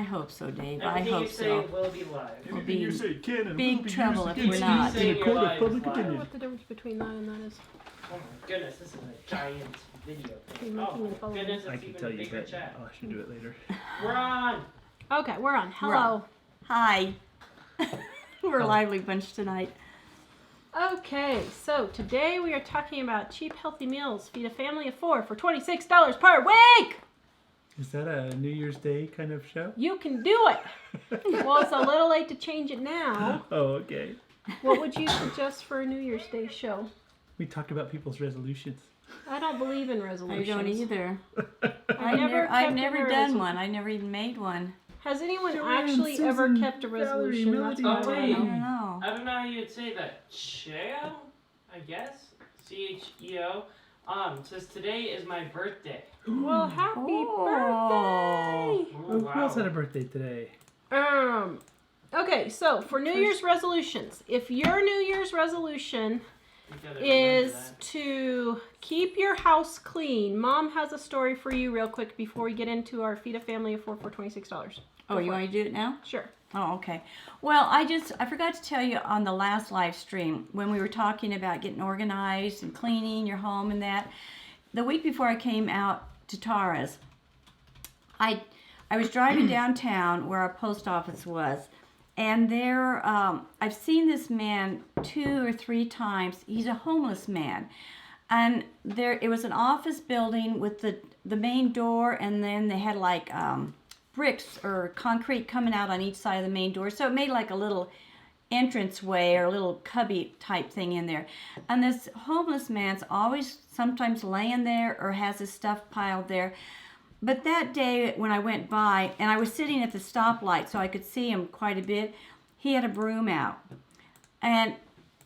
I hope so, Dave. Everything I hope you say so. will be live. We'll be you say can and big will be trouble used if we're against not. you in a court of public I I don't know opinion. what the difference between that and that is. Oh my goodness, this is a giant video. You're Oh making my it follow goodness, I it's can even tell a you bigger that. chat. Oh, I should do it later. We're on. Okay, we're on. We're Hello. Hi. We're a Oh. lively bunch tonight. Okay, so today we are talking about cheap, healthy meals. Feed a family of 4 for $26 per week. Is that a New Year's Day kind of show? You can do it. Well, it's a little late to change it now. Oh, okay. What would you suggest for a New Year's Day show? We talked about people's resolutions. I don't believe in I resolutions. don't either. I've I've never done one. I never even made one. Has anyone Joanne, actually Susan, ever kept a Valerie, resolution? That's Melody. what I Oh, want I to don't know. know. I don't know how you'd say that. Cheo, I guess. CHEO. Says today is my birthday. Well, happy Oh. birthday! Ooh, Oh, who else had a birthday today? Okay, so for New Year's resolutions, if your New Year's resolution You gotta remember is that. to keep your house clean, Mom has a story for you real quick before we get into our Feed a Family of 4 for $26. Oh, you want to do it now? Sure. Oh, okay. Well, I forgot to tell you on the last live stream when we were talking about getting organized and cleaning your home and that. The week before I came out to Tara's, I was driving downtown where our post office was, and there I've seen this man 2 or 3 times. He's a homeless man, and it was an office building with the main door, and then they had like bricks or concrete coming out on each side of the main door, so it made like a little entranceway or a little cubby type thing in there. And this homeless man's always sometimes laying there or has his stuff piled there. But that day when I went by, and I was sitting at the stoplight so I could see him quite a bit, he had a broom out. And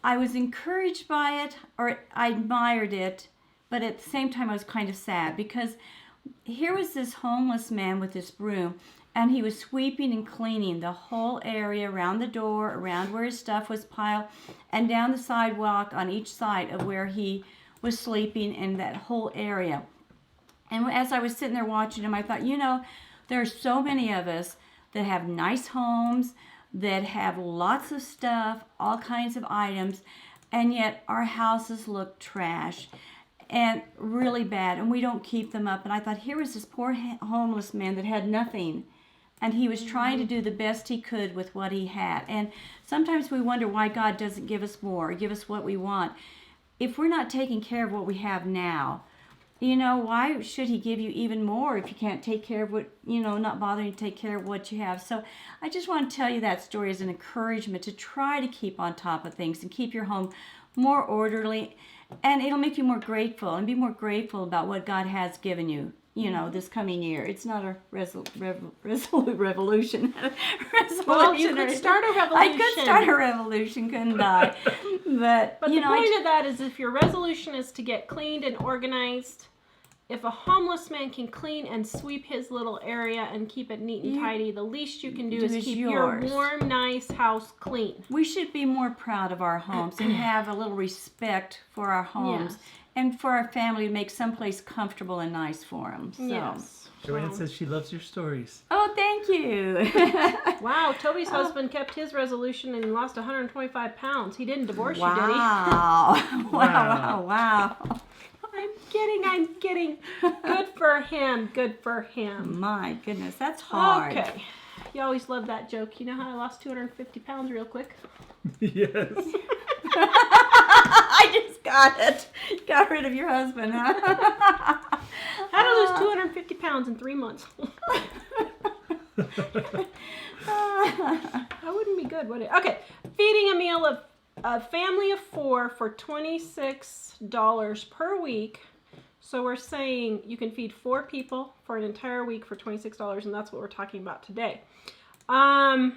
I was encouraged by it, or I admired it, but at the same time I was kind of sad because here was this homeless man with this broom, and he was sweeping and cleaning the whole area around the door, around where his stuff was piled, and down the sidewalk on each side of where he was sleeping in that whole area. And as I was sitting there watching him, I thought, there are so many of us that have nice homes, that have lots of stuff, all kinds of items, and yet our houses look trash and really bad, and we don't keep them up. And I thought, here was this poor homeless man that had nothing, and he was trying to do the best he could with what he had. And sometimes we wonder why God doesn't give us more, give us what we want. If we're not taking care of what we have now, why should he give you even more if you can't take care of what, not bothering to take care of what you have? So I just want to tell you that story as an encouragement to try to keep on top of things and keep your home more orderly, and it'll make you more grateful and be more grateful about what God has given you, this coming year. It's not a revolution. Well, you could start a revolution. I could start a revolution, couldn't I? But the point of that is if your resolution is to get cleaned and organized, if a homeless man can clean and sweep his little area and keep it neat and tidy, the least you can do is keep your warm, nice house clean. We should be more proud of our homes and have a little respect for our homes. Yes. And for our family to make someplace comfortable and nice for them. So. Yes. Joanne says she loves your stories. Oh, thank you. Wow, Toby's husband kept his resolution and lost 125 pounds. He didn't divorce you, did he? Wow. Wow. I'm kidding. Good for him. My goodness, that's hard. Okay. You always love that joke. You know how I lost 250 pounds real quick? Yes. I just got it. Got rid of your husband, huh? How to lose 250 pounds in 3 months? That wouldn't be good, would it? Okay. Feeding a meal of a family of 4 for $26 per week. So we're saying you can feed 4 people for an entire week for $26, and that's what we're talking about today. And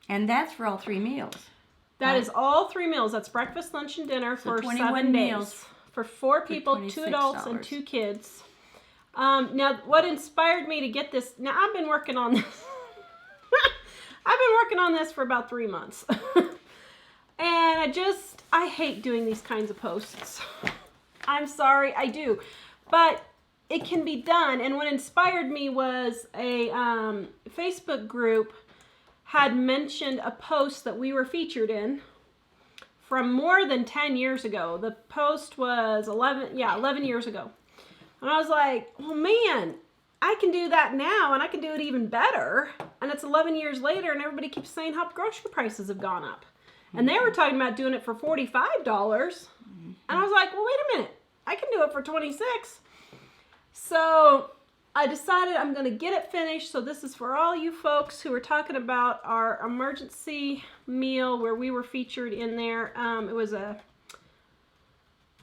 that's for all 3 meals. That is all 3 meals. That's breakfast, lunch, and dinner for 21 7 days. meals For 4 people, 2 adults, and 2 kids. Now, what inspired me to get this... Now, I've been working on this. I've been working on this for about 3 months. And I hate doing these kinds of posts. I'm sorry, I do. But it can be done. And what inspired me was a Facebook group had mentioned a post that we were featured in from more than 10 years ago. The post was 11 years ago. And I was like, oh man, I can do that now and I can do it even better. And it's 11 years later and everybody keeps saying how grocery prices have gone up. And they were talking about doing it for $45. And I was like, well, wait a minute. I can do it for $26. So I decided I'm going to get it finished. So this is for all you folks who are talking about our emergency meal where we were featured in there. It was a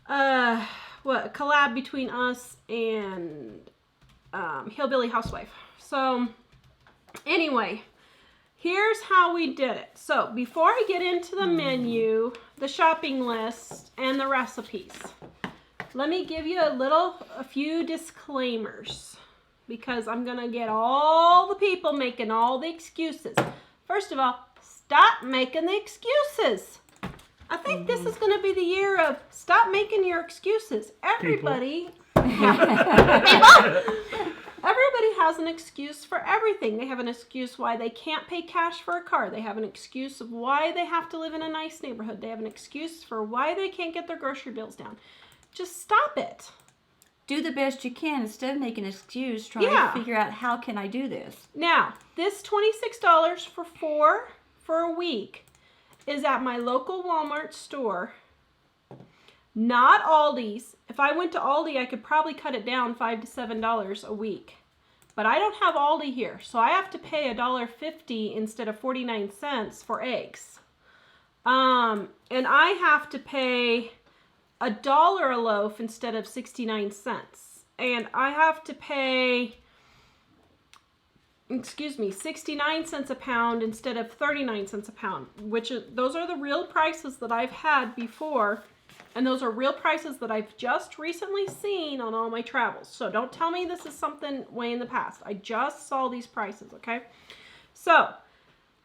collab between us and Hillbilly Housewife. So anyway, here's how we did it. So before I get into the menu, the shopping list, and the recipes, let me give you a few disclaimers because I'm going to get all the people making all the excuses. First of all, stop making the excuses. I think this is going to be the year of stop making your excuses. Everybody has an excuse for everything. They have an excuse why they can't pay cash for a car. They have an excuse of why they have to live in a nice neighborhood. They have an excuse for why they can't get their grocery bills down. Just stop it. Do the best you can instead of making an excuse. Try to figure out how can I do this. Now, this $26 for 4 for a week is at my local Walmart store. Not Aldi's. If I went to Aldi, I could probably cut it down $5 to $7 a week. But I don't have Aldi here, so I have to pay $1.50 instead of 49 cents for eggs. And I have to pay $1 a loaf instead of 69 cents. And I have to pay 69 cents a pound instead of 39 cents a pound, those are the real prices that I've had before. And those are real prices that I've just recently seen on all my travels. So don't tell me this is something way in the past. I just saw these prices, okay? So,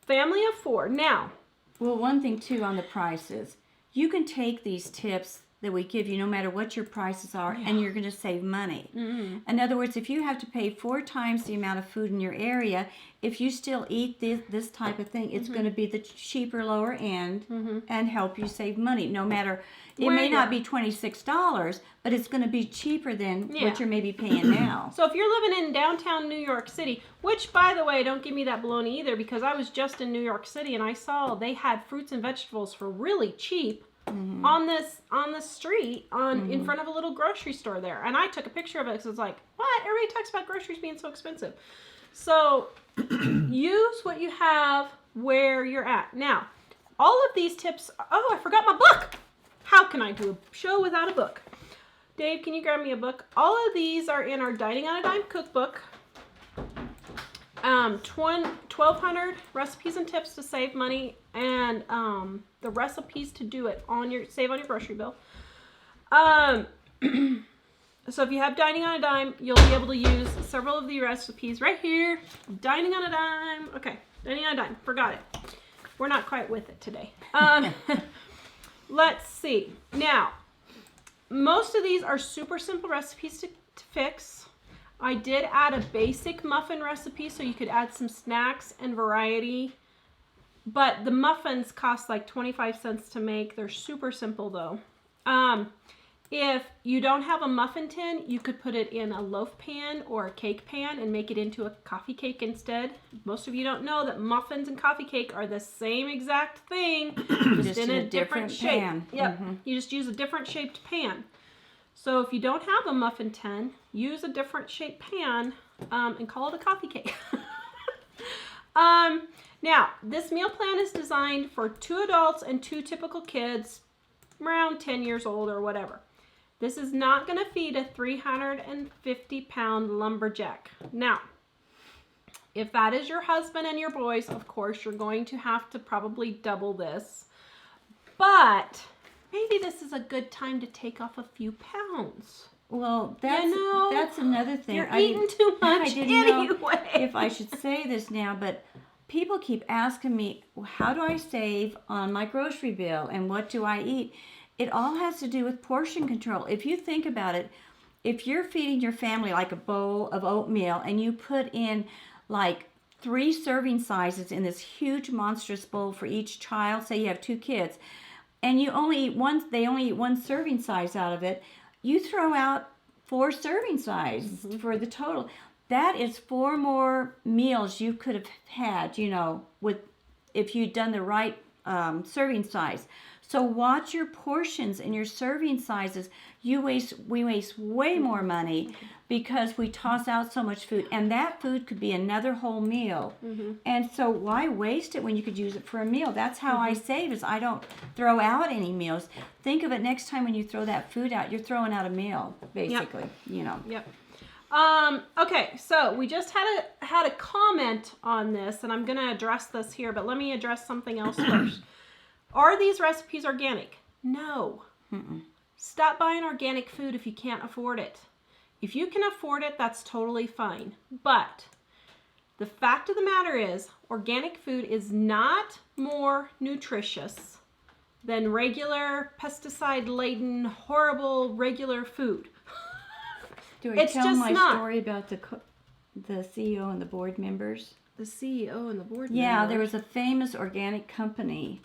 family of 4. Now. Well, one thing too on the prices. You can take these tips that we give you no matter what your prices are and you're going to save money. Mm-hmm. In other words, if you have to pay 4 times the amount of food in your area, if you still eat this type of thing, it's going to be the cheaper lower end and help you save money. No matter, it may not be $26, but it's going to be cheaper than what you're maybe paying now. So if you're living in downtown New York City, which by the way, don't give me that baloney either because I was just in New York City and I saw they had fruits and vegetables for really cheap. On the street in front of a little grocery store there, and I took a picture of it because it's like, what? Everybody talks about groceries being so expensive. So use what you have where you're at. Now, all of these tips. Oh, I forgot my book. How can I do a show without a book? Dave, can you grab me a book? All of these are in our Dining on a Dime cookbook. 1,200 recipes and tips to save money, and the recipes to do it save on your grocery bill. So if you have Dining on a Dime, you'll be able to use several of the recipes right here. Dining on a Dime. Okay, Dining on a Dime. Forgot it. We're not quite with it today. Let's see. Now, most of these are super simple recipes to fix. I did add a basic muffin recipe so you could add some snacks and variety. But the muffins cost like 25 cents to make. They're super simple though. If you don't have a muffin tin, you could put it in a loaf pan or a cake pan and make it into a coffee cake instead. Most of you don't know that muffins and coffee cake are the same exact thing, just in a different shape. Pan. Yep. You just use a different shaped pan. So if you don't have a muffin tin, use a different shaped pan and call it a coffee cake. Now, this meal plan is designed for 2 adults and 2 typical kids around 10 years old or whatever. This is not going to feed a 350-pound lumberjack. Now, if that is your husband and your boys, of course, you're going to have to probably double this. But maybe this is a good time to take off a few pounds. Well, that's another thing. You're eating too much I didn't know anyway. if I should say this now, but people keep asking me, how do I save on my grocery bill and what do I eat? It all has to do with portion control. If you think about it, if you're feeding your family like a bowl of oatmeal and you put in like 3 serving sizes in this huge monstrous bowl for each child, say you have 2 kids, and you only eat they only eat 1 serving size out of it, you throw out 4 serving sizes for the total. That is 4 more meals you could have had, with if you'd done the right serving size. So watch your portions and your serving sizes. We waste way more money because we toss out so much food, and that food could be another whole meal. And so why waste it when you could use it for a meal? That's how I save, is I don't throw out any meals. Think of it next time when you throw that food out, you're throwing out a meal, basically. Yep. Okay, so we just had a comment on this, and I'm going to address this here, but let me address something else first. Are these recipes organic? No. Stop buying organic food if you can't afford it. If you can afford it, that's totally fine. But the fact of the matter is, organic food is not more nutritious than regular pesticide-laden, horrible, regular food. Do I It's tell just my not. story about the CEO and the board members? The CEO and the board Yeah, members. there was a famous organic company,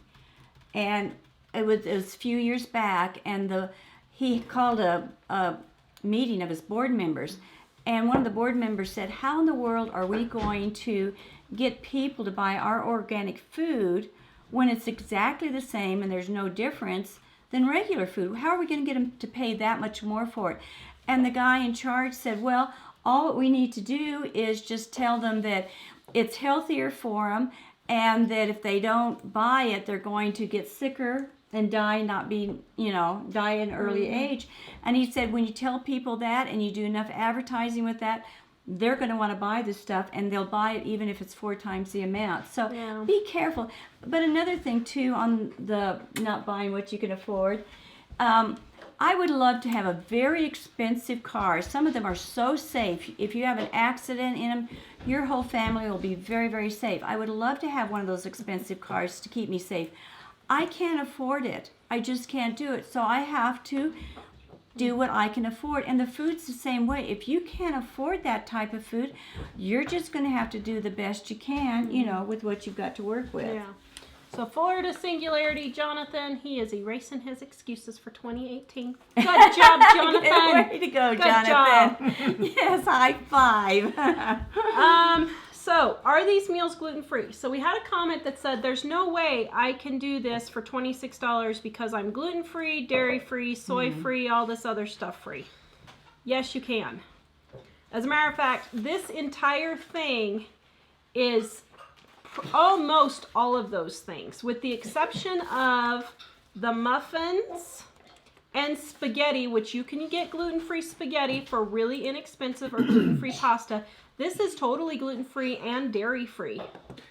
and it was a few years back, and he called a meeting of his board members, and one of the board members said, how in the world are we going to get people to buy our organic food when it's exactly the same and there's no difference than regular food? How are we going to get them to pay that much more for it? And the guy in charge said, well, all we need to do is just tell them that it's healthier for them, and that if they don't buy it, they're going to get sicker and die, die in early age. And he said, when you tell people that and you do enough advertising with that, they're going to want to buy this stuff, and they'll buy it even if it's 4 times the amount. So be careful. But another thing too, on the not buying what you can afford, I would love to have a very expensive car. Some of them are so safe. If you have an accident in them, your whole family will be very, very safe. I would love to have one of those expensive cars to keep me safe. I can't afford it. I just can't do it. So I have to do what I can afford. And the food's the same way. If you can't afford that type of food, you're just going to have to do the best you can, with what you've got to work with. Yeah. So Florida Singularity, Jonathan, he is erasing his excuses for 2018. Good job, Jonathan. Way to go, Good Jonathan. Yes, high five. So are these meals gluten-free? So we had a comment that said, there's no way I can do this for $26 because I'm gluten-free, dairy-free, soy-free, all this other stuff free. Yes, you can. As a matter of fact, this entire thing is almost all of those things, with the exception of the muffins and spaghetti, which you can get gluten-free spaghetti for really inexpensive, or gluten-free pasta. This is totally gluten-free and dairy-free.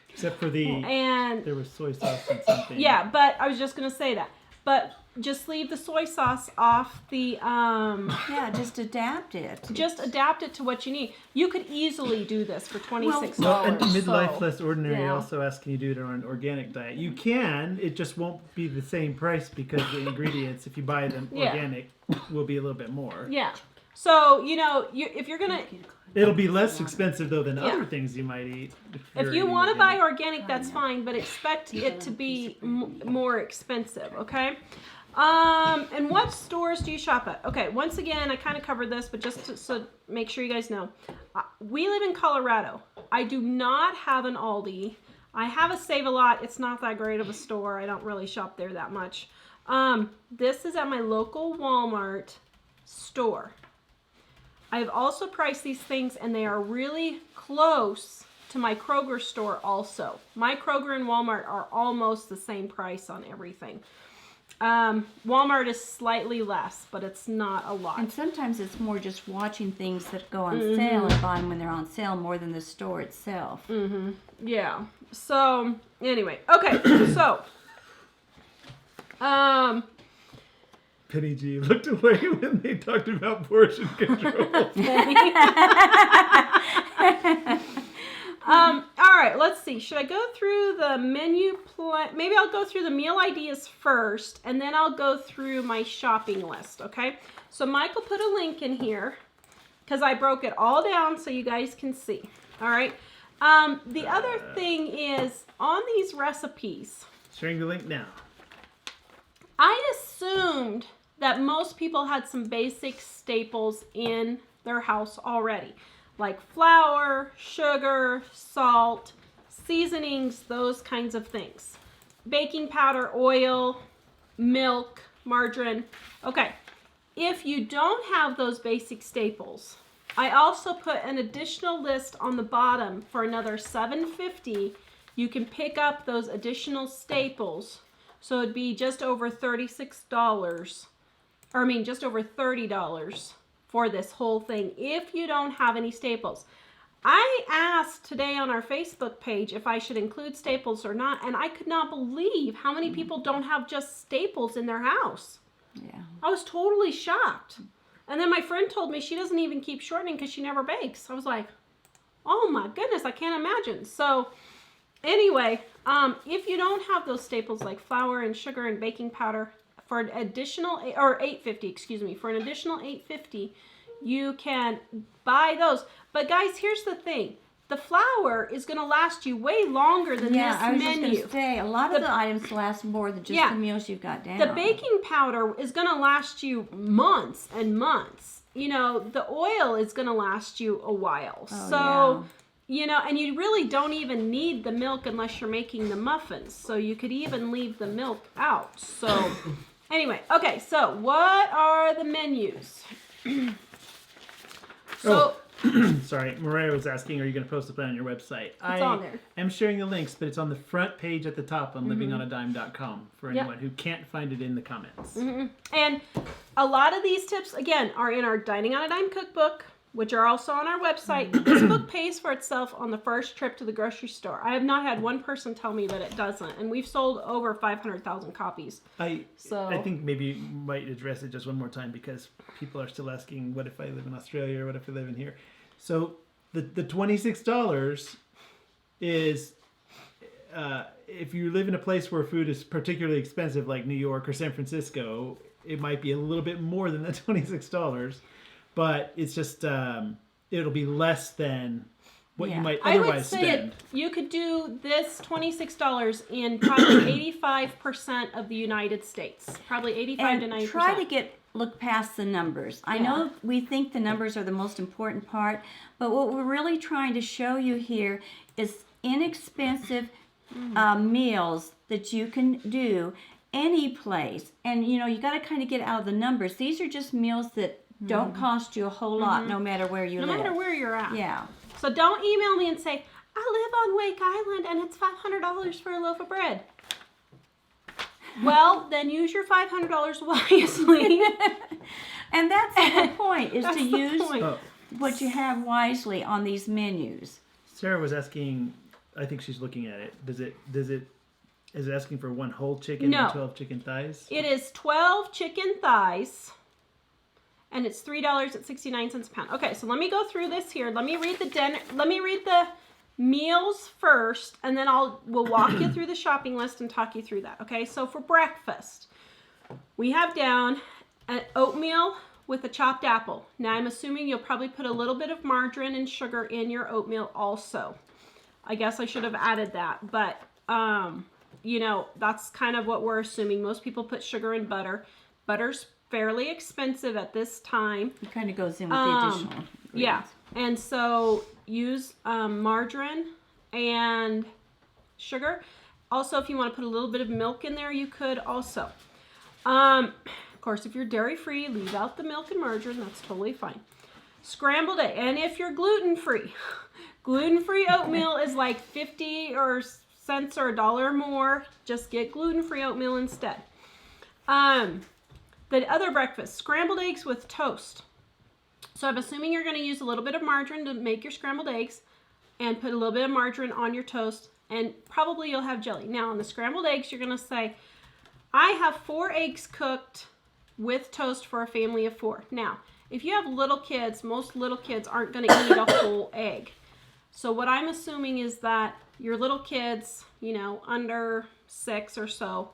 Except for And there was soy sauce and something. yeah, but I was just going to say that. But just leave the soy sauce off the Yeah, just adapt it. just adapt it to what you need. You could easily do this for $26. Well, and Midlife so, Less Ordinary yeah. also asks, can you do it on an organic diet? You can, it just won't be the same price because the ingredients, if you buy them organic, will be a little bit more. Yeah. So, if you're going to... It'll be less expensive, though, than other things you might eat. If you want to buy organic, that's fine, but expect it to be more expensive, okay? And what stores do you shop at? Okay, once again, I kind of covered this, but just to make sure you guys know. We live in Colorado. I do not have an Aldi. I have a Save-A-Lot. It's not that great of a store. I don't really shop there that much. This is at my local Walmart store. I've also priced these things, and they are really close to my Kroger store also. My Kroger and Walmart are almost the same price on everything. Walmart is slightly less, but it's not a lot. And sometimes it's more just watching things that go on sale and buying when they're on sale more than the store itself. Yeah. So, anyway. Okay, so... Penny G looked away when they talked about portion control. All right, let's see. Should I go through the menu? Maybe I'll go through the meal ideas first, and then I'll go through my shopping list, okay? So Michael put a link in here because I broke it all down so you guys can see, all right? The other thing is, on these recipes, Sharing the link now. I assumed that most people had some basic staples in their house already, like flour, sugar, salt, seasonings, those kinds of things. Baking powder, oil, milk, margarine. Okay, if you don't have those basic staples, I also put an additional list on the bottom for another $7.50. You can pick up those additional staples. So it'd be just over $36, or I mean just over $30 for this whole thing if you don't have any staples. I asked today on our Facebook page if I should include staples or not, and I could not believe how many people don't have just staples in their house. Yeah. I was totally shocked. And then my friend told me she doesn't even keep shortening because she never bakes. I was like, oh my goodness, I can't imagine. So anyway, if you don't have those staples like flour and sugar and baking powder, for an additional, or $8.50, excuse me, for an additional $8.50, you can buy those. But guys, here's the thing. The flour is going to last you way longer than Yeah, this I was menu. just going to say, a lot of the items last more than just the meals you've got down. The baking powder is going to last you months and months. You know, the oil is going to last you a while. Oh, so, you know, and you really don't even need the milk unless you're making the muffins. So you could even leave the milk out. So anyway, okay, so what are the menus? Sorry, Mariah was asking, are you going to post it on your website? It's on there. I'm sharing the links, but it's on the front page at the top on livingonadime.com for anyone who can't find it in the comments. And a lot of these tips, again, are in our Dining on a Dime cookbook, which are also on our website. This book pays for itself on the first trip to the grocery store. I have not had one person tell me that it doesn't, and we've sold over 500,000 copies. I think maybe you might address it just one more time because people are still asking, what if I live in Australia or what if I live in here? So the $26 is if you live in a place where food is particularly expensive like New York or San Francisco, it might be a little bit more than the $26. But it's just, it'll be less than what you might otherwise spend. I would say you could do this $26 in probably 85% of the United States. Probably 85 to 90%. Try to look past the numbers. I know we think the numbers are the most important part, but what we're really trying to show you here is inexpensive meals that you can do any place. And, you know, you got to kind of get out of the numbers. These are just meals that don't cost you a whole lot, no matter where you live. No matter where you're at. Yeah. So don't email me and say, I live on Wake Island and it's $500 for a loaf of bread. Well, then use your $500 wisely. And that's the whole point, is to use Oh, what you have wisely on these menus. Sarah was asking, I think she's looking at it. Is it asking for one whole chicken No. and 12 chicken thighs? It is 12 chicken thighs. And it's $3.69 a pound. Okay, so let me go through this here. Let me read the meals first, and then we'll walk you through the shopping list and talk you through that. Okay, so for breakfast, we have down an oatmeal with a chopped apple. Now I'm assuming you'll probably put a little bit of margarine and sugar in your oatmeal also. I guess I should have added that, but you know, that's kind of what we're assuming. Most people put sugar and butter. Butter's fairly expensive at this time. It kind of goes in with the additional Yeah, ingredients. and so use margarine and sugar. Also, if you want to put a little bit of milk in there, you could also. Of course, if you're dairy-free, leave out the milk and margarine. That's totally fine. Scrambled egg, and if you're gluten-free, gluten-free oatmeal is like 50 cents or $1 more. Just get gluten-free oatmeal instead. The other breakfast, scrambled eggs with toast. So I'm assuming you're going to use a little bit of margarine to make your scrambled eggs and put a little bit of margarine on your toast, and probably you'll have jelly. Now on the scrambled eggs, you're going to say, I have 4 eggs cooked with toast for a family of 4. Now, if you have little kids, most little kids aren't going to eat a whole egg. So what I'm assuming is that your little kids, under 6 or so,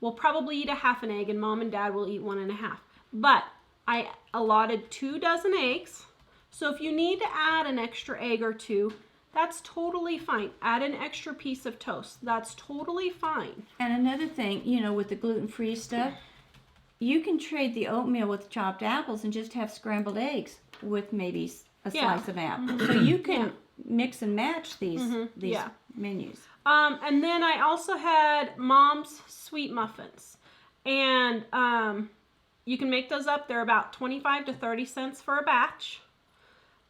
will probably eat a half an egg, and mom and dad will eat 1.5. But I allotted 2 dozen eggs. So if you need to add an extra egg or 2, that's totally fine. Add an extra piece of toast. That's totally fine. And another thing, with the gluten-free stuff, you can trade the oatmeal with chopped apples and just have scrambled eggs with maybe a slice of apple. So you can mix and match these menus. And then I also had Mom's Sweet Muffins. And you can make those up. They're about 25 to 30 cents for a batch.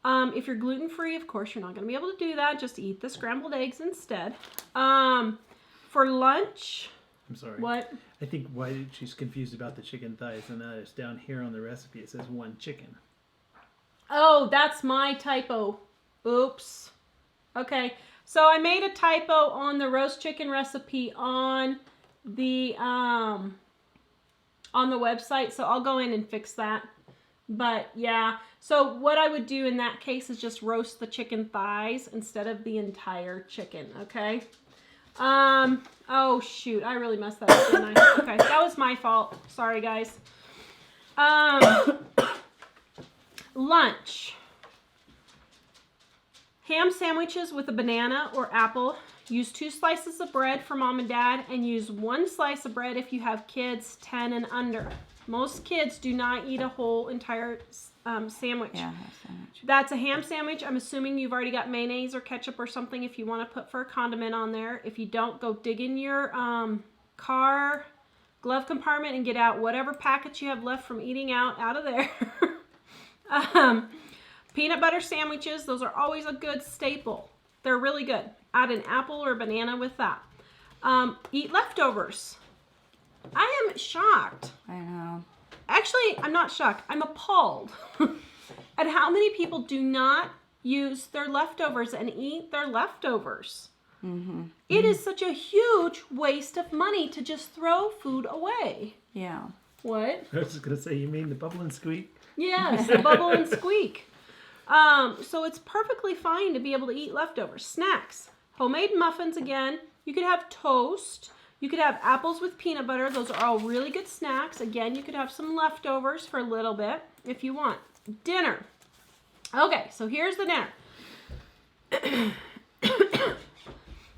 If you're gluten-free, of course, you're not going to be able to do that. Just eat the scrambled eggs instead. For lunch... I'm sorry. What? I think why she's confused about the chicken thighs, and that is down here on the recipe. It says 1 chicken. Oh, that's my typo. Oops. Okay, so I made a typo on the roast chicken recipe on the website, so I'll go in and fix that. But yeah, so what I would do in that case is just roast the chicken thighs instead of the entire chicken, okay? Oh shoot, I really messed that up, didn't I? Okay, that was my fault. Sorry, guys. Lunch. Ham sandwiches with a banana or apple. Use 2 slices of bread for mom and dad, and use 1 slice of bread if you have kids 10 and under. Most kids do not eat a whole entire sandwich. Yeah, half sandwich. That's a ham sandwich. I'm assuming you've already got mayonnaise or ketchup or something if you want to put for a condiment on there. If you don't, go dig in your car glove compartment and get out whatever packets you have left from eating out of there. Peanut butter sandwiches, those are always a good staple. They're really good. Add an apple or banana with that. Eat leftovers. I am shocked. I know. Actually, I'm not shocked. I'm appalled at how many people do not use their leftovers and eat their leftovers. Mm-hmm. It is such a huge waste of money to just throw food away. Yeah. What? I was just going to say, you mean the bubble and squeak? Yes, the bubble and squeak. So it's perfectly fine to be able to eat leftovers. Snacks. Homemade muffins again. You could have toast. You could have apples with peanut butter. Those are all really good snacks. Again, you could have some leftovers for a little bit if you want. Dinner. Okay, so here's the dinner.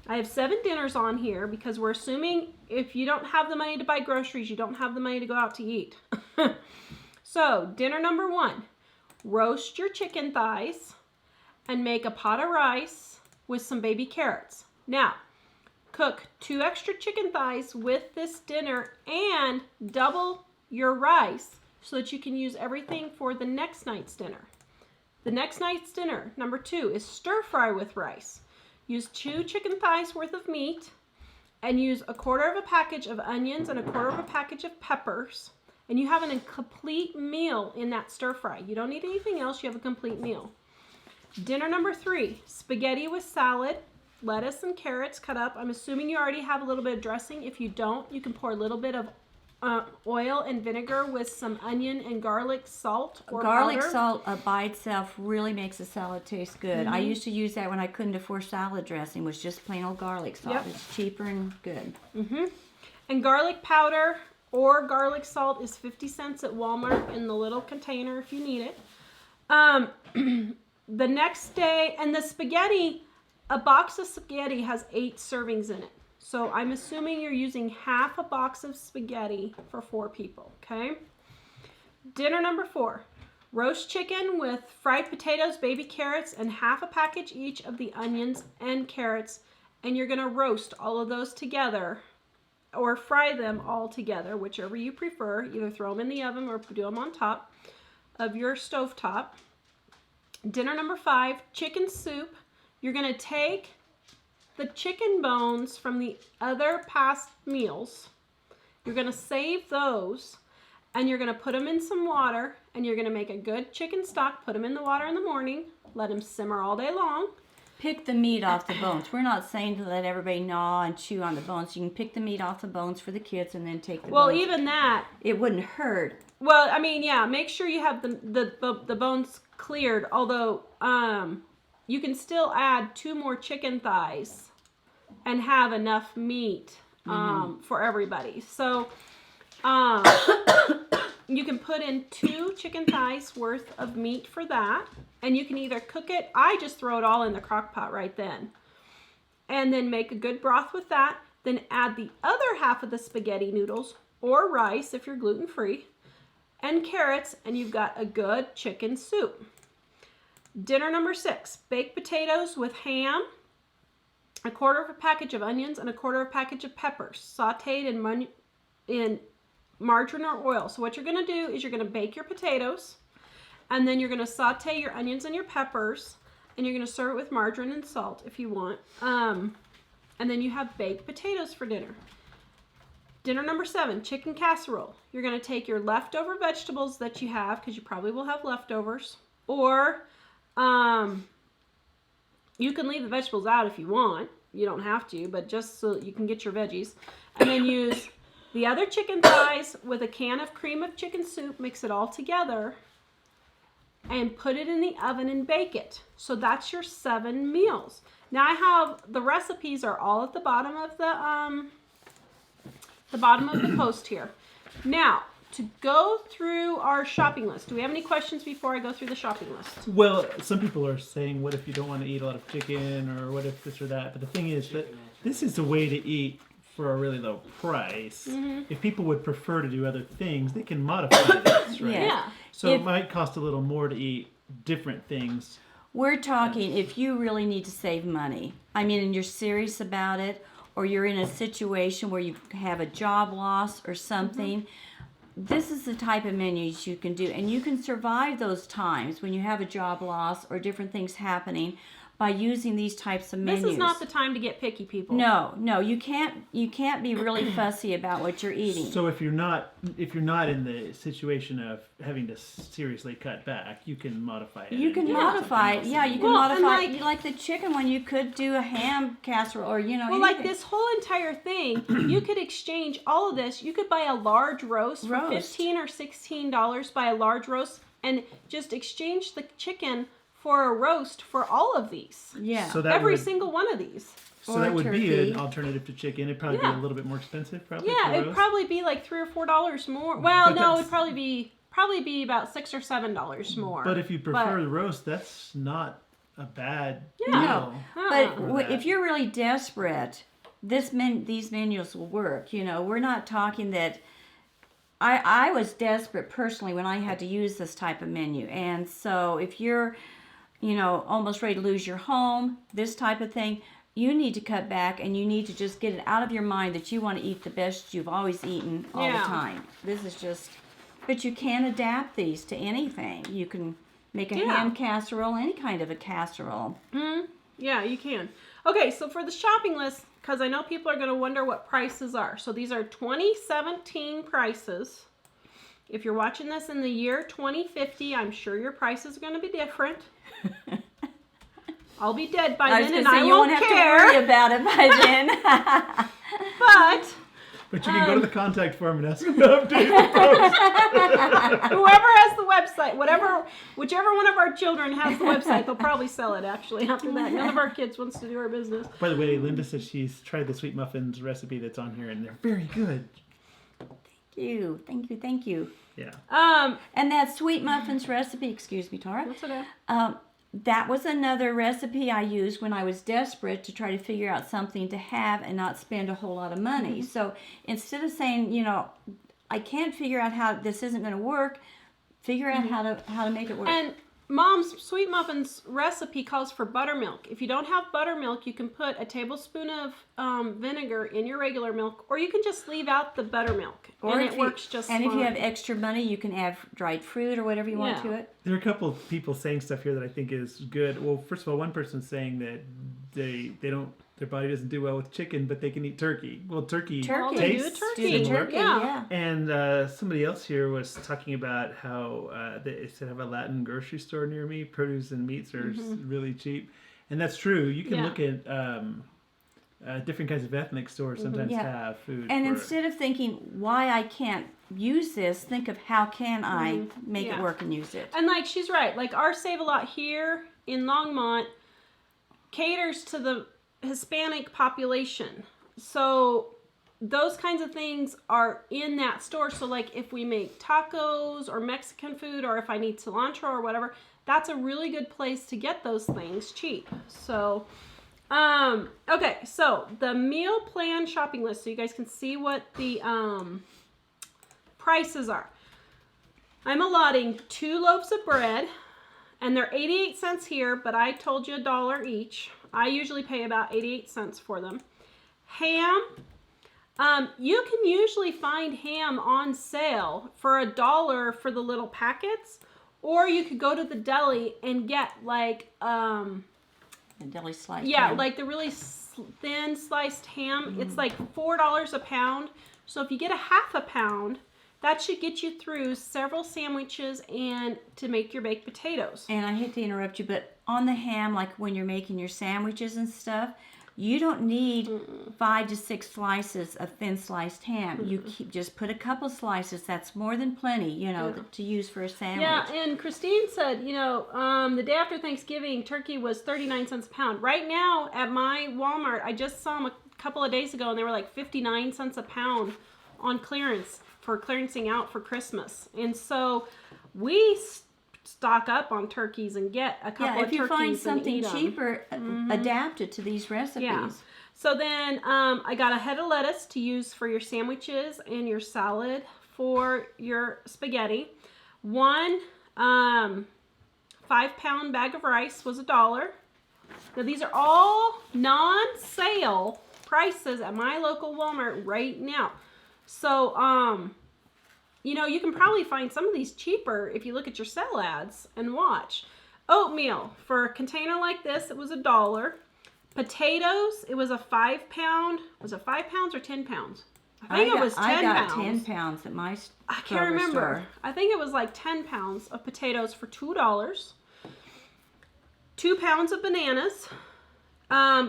I have 7 dinners on here because we're assuming if you don't have the money to buy groceries, you don't have the money to go out to eat. So, dinner number 1. Roast your chicken thighs and make a pot of rice with some baby carrots. Now, cook 2 extra chicken thighs with this dinner and double your rice so that you can use everything for the next night's dinner. The next night's dinner, number 2, is stir fry with rice. Use 2 chicken thighs worth of meat and use 1/4 of a package of onions and 1/4 of a package of peppers. And you have a complete meal in that stir fry. You don't need anything else. You have a complete meal. Dinner number 3, spaghetti with salad, lettuce and carrots cut up. I'm assuming you already have a little bit of dressing. If you don't, you can pour a little bit of oil and vinegar with some onion and garlic salt or Garlic powder. salt by itself really makes a salad taste good. I Mm-hmm. used to use that when I couldn't afford salad dressing, was just plain old garlic salt. Yep. It's cheaper and good. Mm-hmm. And garlic powder or garlic salt is 50 cents at Walmart in the little container if you need it. The next day, and the spaghetti, a box of spaghetti has 8 servings in it. So I'm assuming you're using half a box of spaghetti for 4 people, okay? Dinner number 4, roast chicken with fried potatoes, baby carrots, and half a package each of the onions and carrots. And you're gonna roast all of those together or fry them all together, whichever you prefer. Either throw them in the oven or do them on top of your stovetop. Dinner number 5, chicken soup. You're gonna take the chicken bones from the other past meals. You're gonna save those and you're gonna put them in some water and you're gonna make a good chicken stock, put them in the water in the morning, let them simmer all day long. Pick the meat off the bones. We're not saying to let everybody gnaw and chew on the bones. You can pick the meat off the bones for the kids and then take the Well, bones. even that, It wouldn't hurt. well, I mean, yeah, make sure you have the bones cleared, although you can still add 2 more chicken thighs and have enough meat for everybody. So you can put in 2 chicken thighs worth of meat for that. And you can either cook it. I just throw it all in the crock pot right then. And then make a good broth with that. Then add the other half of the spaghetti noodles or rice if you're gluten-free and carrots, and you've got a good chicken soup. Dinner number 6, baked potatoes with ham, a quarter of a package of onions, and a quarter of a package of peppers, sauteed in margarine or oil. So what you're going to do is you're going to bake your potatoes, and then you're going to saute your onions and your peppers, and you're going to serve it with margarine and salt if you want. And then you have baked potatoes for dinner. Dinner number 7, chicken casserole. You're going to take your leftover vegetables that you have, because you probably will have leftovers, or you can leave the vegetables out if you want. You don't have to, but just so you can get your veggies. And then use the other chicken thighs with a can of cream of chicken soup, mix it all together, and put it in the oven and bake it. So that's your 7 meals. Now I have, the recipes are all at the bottom of the post here. Now, to go through our shopping list, do we have any questions before I go through the shopping list? Well, some people are saying, what if you don't want to eat a lot of chicken, or what if this or that? But the thing is that this is a way to eat for a really low price. If people would prefer to do other things, they can modify this, right? Yeah. So it might cost a little more to eat different things. We're talking if you really need to save money. I mean, and you're serious about it, or you're in a situation where you have a job loss or something. This is the type of menus you can do, and you can survive those times when you have a job loss or different things happening by using these types of menus. This is not the time to get picky, people. No, you can't be really fussy about what you're eating. So if you're not in the situation of having to seriously cut back, you can modify it. You can and do modify it. something Yeah, else. you can Well, and modify like the chicken one. You could do a ham casserole, or Well, like anything. this whole entire thing, you could exchange all of this. You could buy a large roast for $15 or $16, buy a large roast, and just exchange the chicken for a roast for all of these. Yeah. So that Every would, single one of these. so Or that would be turkey. an alternative to chicken. It'd probably be Yeah. a little bit more expensive, probably. Yeah, for it'd roast. probably be like $3 or $4 more. Well, But no, that's- it'd probably be about $6 or $7 more. But if you prefer the roast, that's not a bad Yeah. deal. But For that. if you're really desperate, these menus will work. We're not talking that. I was desperate personally when I had to use this type of menu, and so if you're, almost ready to lose your home, this type of thing, you need to cut back, and you need to just get it out of your mind that you want to eat the best you've always eaten all the Yeah. time. This is just, but you can adapt these to anything. You can make a Yeah. ham casserole, any kind of a casserole. Yeah, you can. Okay, so for the shopping list, because I know people are going to wonder what prices are. So these are 2017 prices. If you're watching this in the year 2050, I'm sure your prices are going to be different. I'll be dead by then, and I you won't won't have care. to worry about it by then. But But you can go to the contact form and ask them to update the post. whoever has the website, whichever one of our children has the website, they'll probably sell it. Actually, after that, none of our kids wants to do our business. By the way, Linda says she's tried the sweet muffins recipe that's on here, and they're very good. Thank you. Yeah. And that sweet muffins recipe, excuse me, Tara. What's it? That was another recipe I used when I was desperate to try to figure out something to have and not spend a whole lot of money. So instead of saying, I can't figure out how this isn't going to work, figure out how to make it work. And Mom's sweet muffins recipe calls for buttermilk. If you don't have buttermilk, you can put a tablespoon of vinegar in your regular milk, or you can just leave out the buttermilk, and it works just fine. And if you have extra money, you can add dried fruit or whatever you want to it. There are a couple of people saying stuff here that I think is good. Well, first of all, one person's saying that their body doesn't do well with chicken, but they can eat turkey. Well, turkey Well, they do tastes turkey. similar. Turkey, Yeah. yeah. And somebody else here was talking about how they said have a Latin grocery store near me. Produce and meats are really cheap, and that's true. You can Yeah. look at different kinds of ethnic stores. Sometimes Yeah. have food. And for instead of thinking why I can't use this, think of how can I make Yeah. it work and use it. And like she's right, like our Save a Lot here in Longmont caters to the Hispanic population. So those kinds of things are in that store. So like if we make tacos or Mexican food, or if I need cilantro or whatever, that's a really good place to get those things cheap. So, okay, so the meal plan shopping list, so you guys can see what the prices are. I'm allotting 2 loaves of bread, and they're 88 cents here, but I told you $1 each. I usually pay about 88 cents for them. Ham, you can usually find ham on sale for $1 for the little packets, or you could go to the deli and get like A deli slice. yeah, ham. like the really thin sliced ham. It's like $4 a pound. So if you get a half a pound, that should get you through several sandwiches and to make your baked potatoes. And I hate to interrupt you, but on the ham, like when you're making your sandwiches and stuff, you don't need 5 to 6 slices of thin sliced ham. You just put a couple slices. That's more than plenty, you know, to use for a sandwich. Yeah, and Christine said, you know, the day after Thanksgiving, turkey was 39 cents a pound. Right now at my Walmart, I just saw them a couple of days ago, and they were like 59 cents a pound on clearance for clearancing out for Christmas. And so we stock up on turkeys and get a couple of turkeys. If you find and something eat 'em. cheaper, adapt it to these recipes. Yeah. So then I got a head of lettuce to use for your sandwiches and your salad for your spaghetti. 1 5-pound bag of rice was $1. Now these are all non-sale prices at my local Walmart right now. So, you know, you can probably find some of these cheaper if you look at your sell ads and watch. Oatmeal, for a container like this, it was $1. Potatoes, it was a 5-pound. Was it 5 pounds or 10 pounds? I think it was 10 I got pounds. 10 pounds at my I can't remember. store. I think it was like 10 pounds of potatoes for $2. 2 pounds of bananas.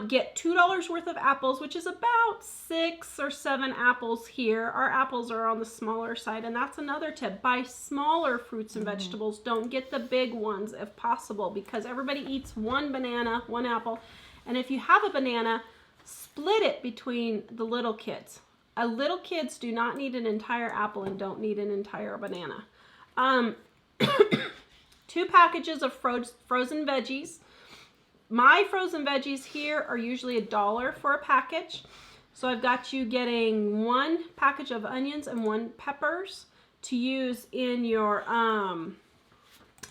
Get $2 worth of apples, which is about 6 or 7 apples here. Our apples are on the smaller side, and that's another tip. Buy smaller fruits and vegetables. Don't get the big ones if possible, because everybody eats 1 banana, 1 apple. And if you have a banana, split it between the little kids. Little kids do not need an entire apple and don't need an entire banana. 2 packages of frozen veggies. My frozen veggies here are usually $1 for a package. So I've got you getting 1 package of onions and 1 peppers to use in your,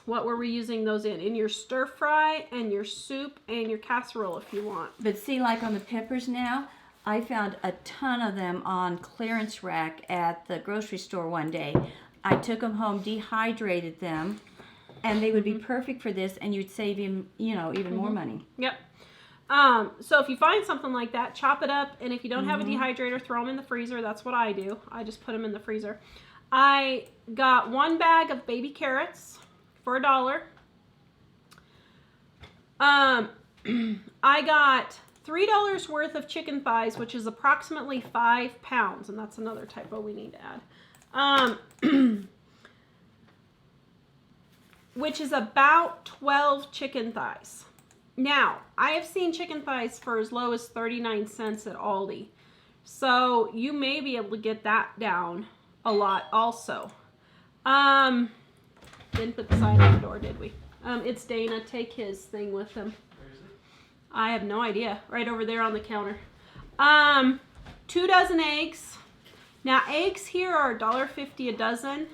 what were we using those in? In your stir fry and your soup and your casserole if you want. But see, like on the peppers now, I found a ton of them on clearance rack at the grocery store one day. I took them home, dehydrated them, and they would be perfect for this, and you'd save him, you know, even more money. Yep. So if you find something like that, chop it up, and if you don't have a dehydrator, throw them in the freezer. That's what I do. I just put them in the freezer. I got 1 bag of baby carrots for $1. I got $3 worth of chicken thighs, which is approximately 5 pounds, and that's another typo we need to add. Which is about 12 chicken thighs. Now, I have seen chicken thighs for as low as 39 cents at Aldi. So you may be able to get that down a lot also. Didn't put the sign on the door, did we? It's Dana. Take his thing with him. Where is it? I have no idea. Right over there on the counter. 2 dozen eggs. Now, eggs here are $1.50 a dozen,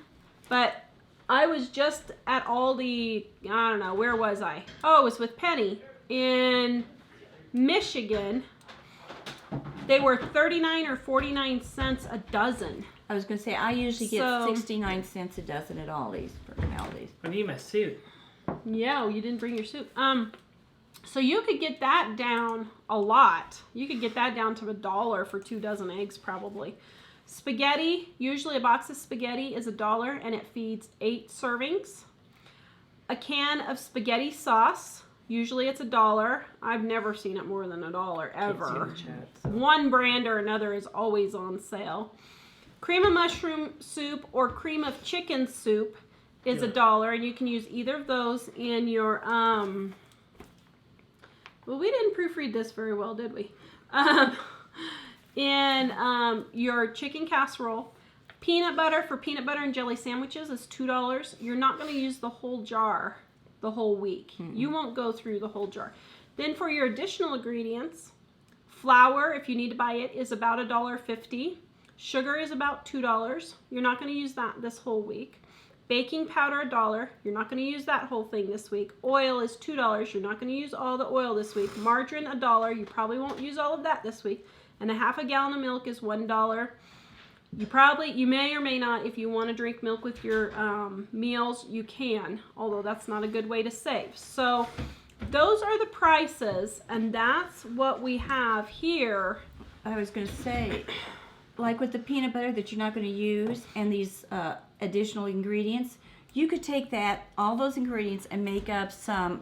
but I was just at Aldi, I don't know, where was I? Oh, it was with Penny in Michigan. They were 39 or 49 cents a dozen. I was going to say, I usually get So- 69 cents a dozen at Aldi's for Aldi's. I need my suit. Yeah, well, you didn't bring your soup. So you could get that down a lot. You could get that down to $1 for 2 dozen eggs probably. Spaghetti, usually a box of spaghetti is $1 and it feeds 8 servings. A can of spaghetti sauce, usually it's $1. I've never seen it more than $1 ever. Can't see the chat, so. One brand or another is always on sale. Cream of mushroom soup or cream of chicken soup is $1, and you can use either of those in your Well, we didn't proofread this very well, did we? In your chicken casserole, peanut butter for peanut butter and jelly sandwiches is $2. You're not going to use the whole jar the whole week. You won't go through the whole jar. Then for your additional ingredients, flour, if you need to buy it, is about $1.50. Sugar is about $2. You're not going to use that this whole week. Baking powder, $1. You're not going to use that whole thing this week. Oil is $2. You're not going to use all the oil this week. Margarine, $1. You probably won't use all of that this week. And a half a gallon of milk is $1. You may or may not, if you want to drink milk with your meals, you can, although that's not a good way to save. So those are the prices, and that's what we have here. I was going to say, like with the peanut butter that you're not going to use and these additional ingredients, you could take all those ingredients and make up some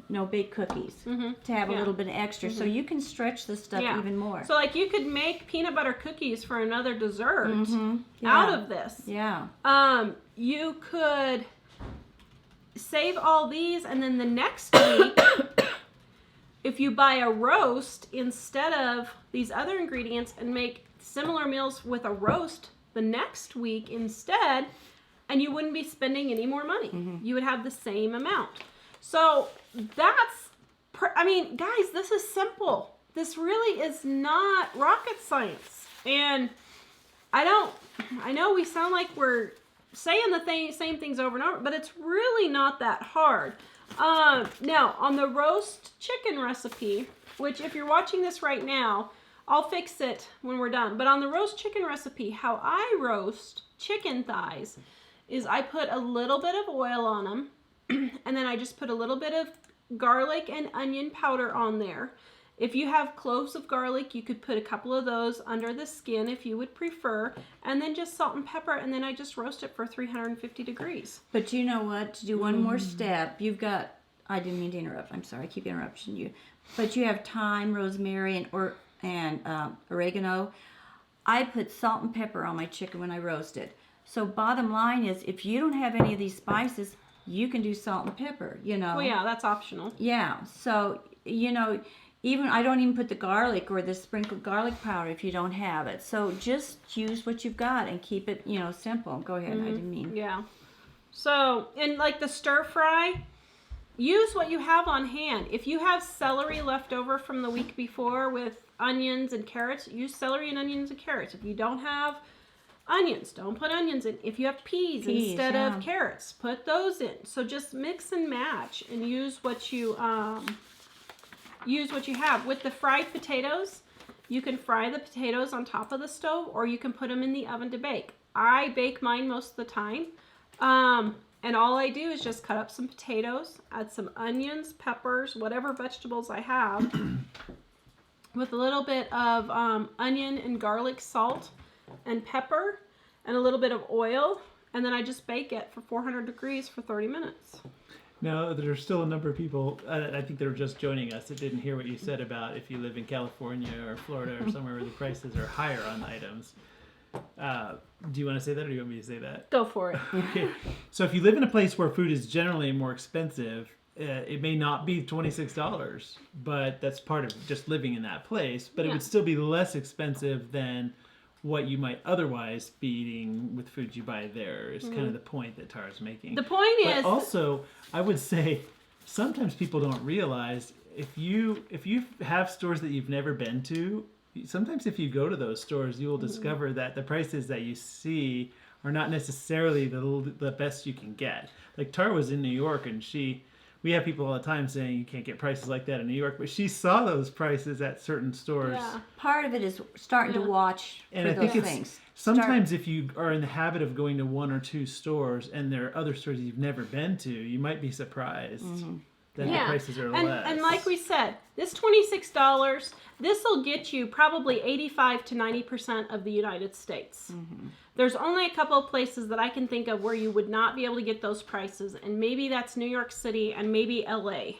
no bake cookies to have a little bit extra. So you can stretch this stuff even more. So like you could make peanut butter cookies for another dessert out of this. Yeah. You could save all these, and then the next week, if you buy a roast instead of these other ingredients and make similar meals with a roast the next week instead, and you wouldn't be spending any more money. You would have the same amount. So that's, guys, this is simple. This really is not rocket science. And I know we sound like we're saying the same things over and over, but it's really not that hard. Now, on the roast chicken recipe, which if you're watching this right now, I'll fix it when we're done. But on the roast chicken recipe, how I roast chicken thighs is I put a little bit of oil on them, and then I just put a little bit of garlic and onion powder on there. If you have cloves of garlic, you could put a couple of those under the skin if you would prefer, and then just salt and pepper, and then I just roast it for 350 degrees. But you know what? To do one more step, you've got, I didn't mean to interrupt. I'm sorry, I keep interrupting you. But you have thyme, rosemary, and oregano. I put salt and pepper on my chicken when I roast it. So bottom line is, if you don't have any of these spices, you can do salt and pepper, Well, yeah, that's optional. Yeah, so, even I don't even put the garlic or the sprinkled garlic powder if you don't have it. So just use what you've got and keep it, simple. Go ahead, I didn't mean. Yeah. So, and like the stir fry, use what you have on hand. If you have celery left over from the week before with onions and carrots, use celery and onions and carrots. If you don't have onions, don't put onions in. If you have peas instead of carrots, put those in. So just mix and match and use what you have. With the fried potatoes, you can fry the potatoes on top of the stove, or you can put them in the oven to bake. I bake mine most of the time. And all I do is just cut up some potatoes, add some onions, peppers, whatever vegetables I have, with a little bit of onion and garlic, salt and pepper, and a little bit of oil, and then I just bake it for 400 degrees for 30 minutes. Now, there's still a number of people, I think they were just joining us, that didn't hear what you said about if you live in California or Florida or somewhere where the prices are higher on items. Do you want to say that, or do you want me to say that? Go for it. Okay. So if you live in a place where food is generally more expensive, it may not be $26, but that's part of just living in that place. But it would still be less expensive than what you might otherwise be eating with food you buy there, is kind of the point that Tara's making. The point is... But also, I would say, sometimes people don't realize, if you have stores that you've never been to, sometimes if you go to those stores, you will discover that the prices that you see are not necessarily the best you can get. Like Tara was in New York, and we have people all the time saying you can't get prices like that in New York, but she saw those prices at certain stores. Yeah. Part of it is starting to watch And for I think those it's things. sometimes if you are in the habit of going to one or two stores and there are other stores you've never been to, you might be surprised that the prices are less. And like we said, this $26, this will get you probably 85 to 90% of the United States. There's only a couple of places that I can think of where you would not be able to get those prices, and maybe that's New York City and maybe LA.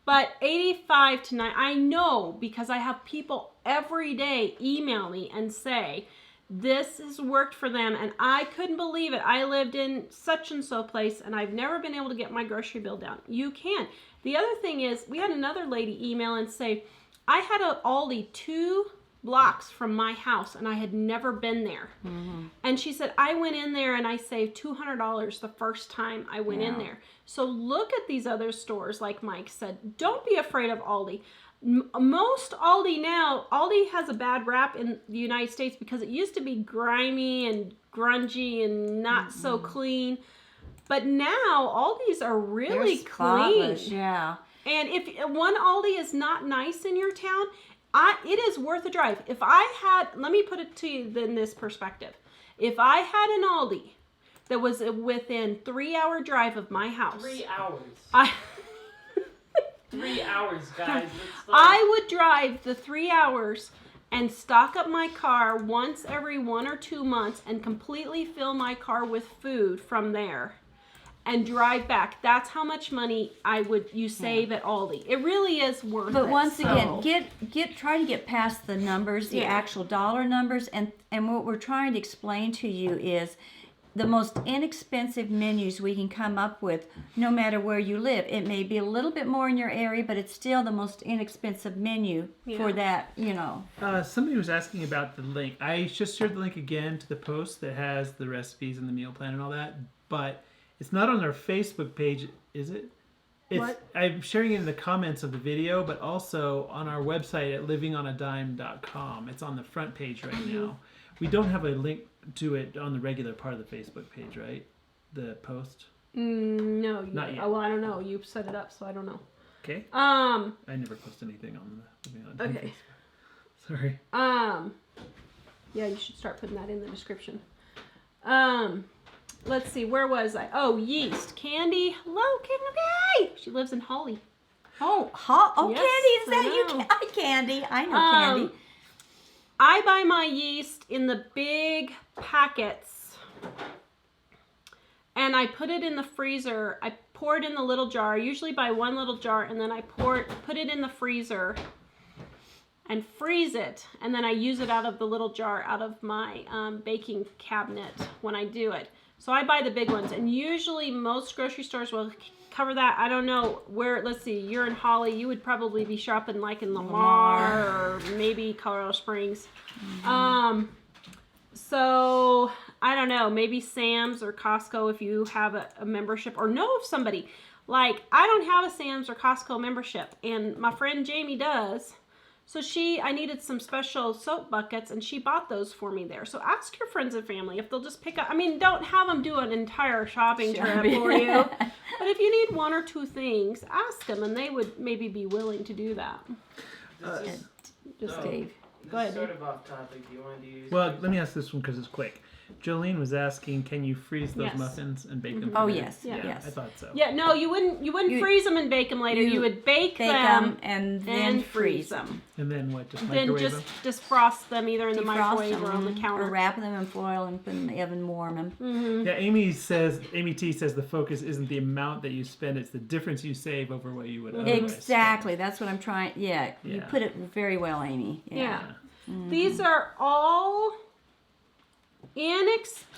But 85 to 90, I know because I have people every day email me and say, this has worked for them, and I couldn't believe it. I lived in such and so place, and I've never been able to get my grocery bill down. You can. The other thing is, we had another lady email and say, I had a Aldi 2 blocks from my house and I had never been there. And she said, I went in there and I saved $200 the first time I went in there. So look at these other stores, like Mike said. Don't be afraid of Aldi. Most Aldi now, Aldi has a bad rap in the United States because it used to be grimy and grungy and not so clean. But now Aldi's are really They're clean. spotless, yeah. And if one Aldi is not nice in your town, it is worth a drive. If I had, let me put it to you in this perspective. If I had an Aldi that was within 3-hour drive of my house. 3 hours. 3 hours, guys. I would drive the 3 hours and stock up my car once every 1 or 2 months and completely fill my car with food from there and drive back. That's how much money you save at Aldi. It really is worth it. But once again, try to get past the numbers, the actual dollar numbers, and what we're trying to explain to you is the most inexpensive menus we can come up with, no matter where you live. It may be a little bit more in your area, but it's still the most inexpensive menu for that, Somebody was asking about the link. I just shared the link again to the post that has the recipes and the meal plan and all that, but it's not on our Facebook page, is it? What? I'm sharing it in the comments of the video, but also on our website at livingonadime.com. It's on the front page right now. We don't have a link to it on the regular part of the Facebook page, right? The post? No. Not yet. Oh, well, I don't know. You set it up, so I don't know. Okay. I never post anything on the Living on Adime Okay. Facebook. Sorry. Yeah, you should start putting that in the description. Let's see, where was I? Oh, yeast. Candy. Hello, Candy. She lives in Holly. Oh, Yes, Candy, is that I you? know. Hi, Candy. I know Candy. I buy my yeast in the big packets and I put it in the freezer. I pour it in the little jar. I usually buy one little jar and then I put it in the freezer and freeze it. And then I use it out of the little jar out of my baking cabinet when I do it. So I buy the big ones, and usually most grocery stores will cover that. I don't know where, let's see, you're in Holly, you would probably be shopping like in Lamar or maybe Colorado Springs. So I don't know, maybe Sam's or Costco if you have a membership, or know of somebody. Like, I don't have a Sam's or Costco membership, and my friend Jamie does. So I needed some special soap buckets, and she bought those for me there. So ask your friends and family if they'll just pick up. I mean, don't have them do an entire shopping trip for you. But if you need 1 or 2 things, ask them, and they would maybe be willing to do that. Just Dave. Go ahead, Sort of off topic. Do you want to use? Well, let me ask this one because it's quick. Jolene was asking, can you freeze those Yes. muffins and bake them? Oh, for me? yes. Yeah. Yes. I thought so. Yeah, no, you wouldn't freeze them and bake them later. You would bake them and then freeze them. And then what? Just Then microwave just defrost them either in the Defrost microwave or on the them, counter. or wrap them in foil and put them in the oven, warm them. them? Yeah, Amy T says the focus isn't the amount that you spend; it's the difference you save over what you would otherwise Exactly. That's what I'm trying. Yeah, you Yeah. put it very well, Amy. Yeah. These are all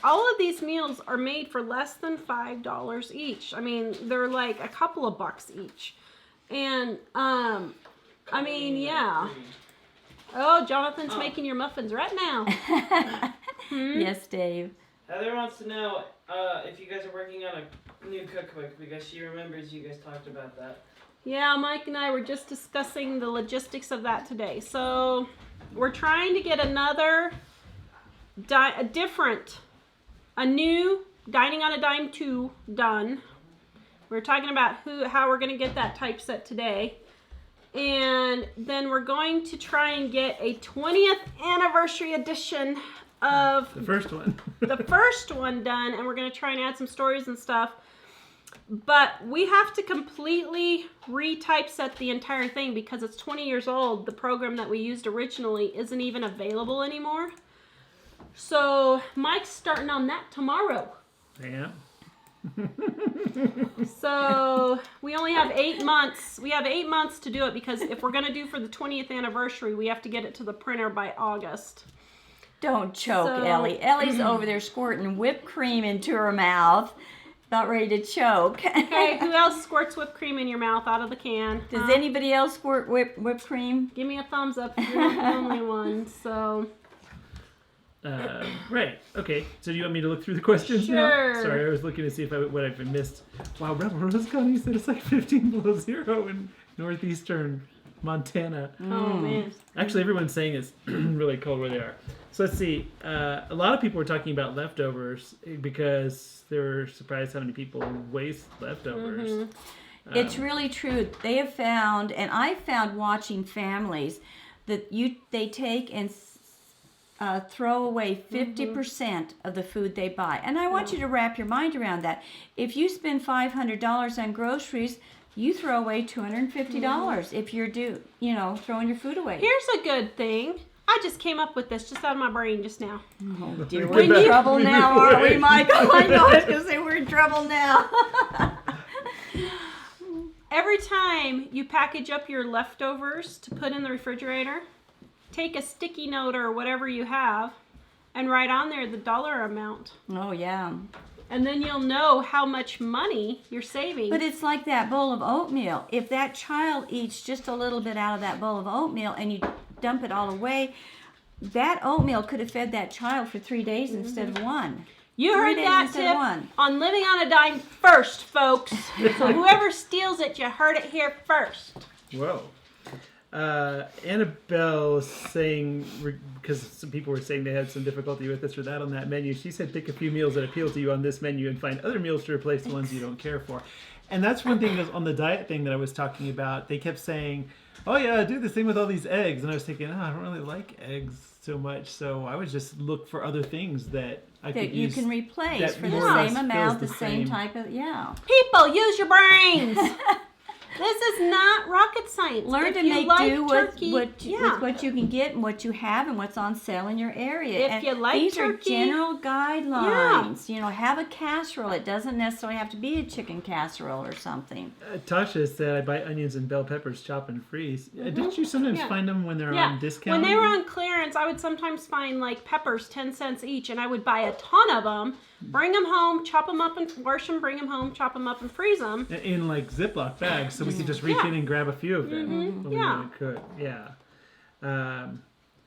all of these meals are made for less than $5 each. I mean, they're like a couple of bucks each. And I mean, yeah. Oh, Jonathan's making your muffins right now. Yes, Dave. Heather wants to know if you guys are working on a new cookbook because she remembers you guys talked about that. Yeah, Mike and I were just discussing the logistics of that today. So we're trying to get a new Dining on a Dime 2 done. We're talking about how we're going to get that typeset today. And then we're going to try and get a 20th anniversary edition of The first one. the first one done, and we're going to try and add some stories and stuff. But we have to completely retypeset the entire thing because it's 20 years old. The program that we used originally isn't even available anymore. So Mike's starting on that tomorrow. Yeah. So we only have 8 months. We have 8 months to do it because if we're going to do for the 20th anniversary, we have to get it to the printer by August. Don't choke, So- Ellie. Ellie's over there squirting whipped cream into her mouth. about ready to choke. Okay, who else squirts whipped cream in your mouth out of the can? Does anybody else squirt whipped cream? Give me a thumbs up if you're not the only one. So. Right. Okay. So do you want me to look through the questions now? Sure. Sorry, I was looking to see if what I've missed. Wow, Rebel Rose County said it's like 15 below zero in northeastern Montana. Oh man. Actually, everyone's saying it's really cold where they are. So let's see. A lot of people were talking about leftovers because they were surprised how many people waste leftovers. It's really true. They have found, and I found watching families, that they take and throw away 50% of the food they buy. And I want you to wrap your mind around that. If you spend $500 on groceries, you throw away $250 if you're throwing your food away. Here's a good thing. I just came up with this just out of my brain just now. Oh dear, we're in trouble now, aren't we, Michael? I know, I was going to say we're in trouble now. Every time you package up your leftovers to put in the refrigerator, take a sticky note or whatever you have and write on there the dollar amount. Oh, yeah. And then you'll know how much money you're saving. But it's like that bowl of oatmeal. If that child eats just a little bit out of that bowl of oatmeal and you dump it all away, that oatmeal could have fed that child for 3 days instead of one. You 3 heard days that instead tip of one. on Living on a Dime first, folks. So whoever steals it, you heard it here first. Whoa. Annabelle was saying, because some people were saying they had some difficulty with this or that on that menu, she said pick a few meals that appeal to you on this menu and find other meals to replace the ones you don't care for. And that's one thing on the diet thing that I was talking about. They kept saying, oh yeah, do this thing with all these eggs. And I was thinking, I don't really like eggs so much. So I would just look for other things that I could use. That you can replace that for the more or less same fills amount, the the same same- type of, People, use your brains. This is not rocket science. Learn If to you make like do turkey, with yeah. what you can get and what you have and what's on sale in your area. If And you like these turkey- are general guidelines. Have a casserole. It doesn't necessarily have to be a chicken casserole or something. Tasha said, I buy onions and bell peppers, chop and freeze. Didn't you sometimes Yeah. find them when they're Yeah. on discount? When they were on clearance, I would sometimes find like peppers 10 cents each, and I would buy a ton of them, bring them home, chop them up and wash them, bring them home, chop them up and freeze them. In like Ziploc bags, so we could just reach in and grab a few of them when we Yeah. really could. Yeah.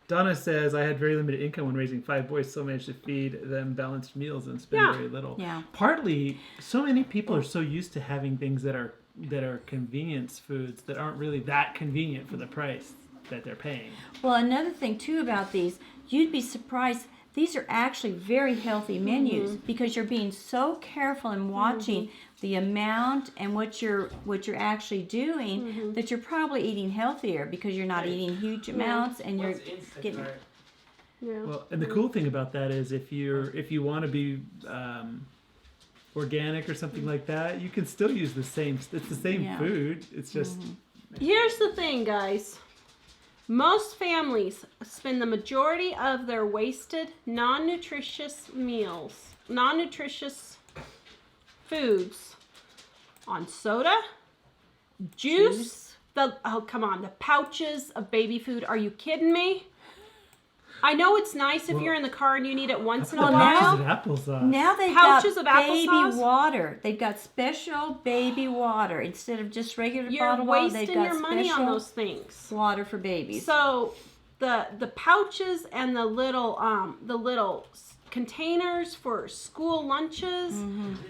Donna says, I had very limited income when raising 5 boys, so I managed to feed them balanced meals and spend Yeah. very little. Yeah. Partly, so many people are so used to having things that are convenience foods that aren't really that convenient for the price that they're paying. Well, another thing too about these, you'd be surprised. These are actually very healthy menus because you're being so careful and watching the amount and what you're actually doing that you're probably eating healthier because you're not eating huge amounts and you're What's Instacart? getting. Yeah. Well, and the cool thing about that is if you want to be organic or something like that, you can still use the same. It's the same Yeah. food. It's just Here's the thing, guys. Most families spend the majority of their wasted, non-nutritious foods on soda, juice. The pouches of baby food. Are you kidding me? I know it's nice if you're in the car and you need it once in a the while. pouches of applesauce. Now they've Pouches got of baby applesauce? water. They've got special baby water instead of just regular You're bottled water. They've wasting got your money on special those things. water for babies. So the pouches and the little containers for school lunches,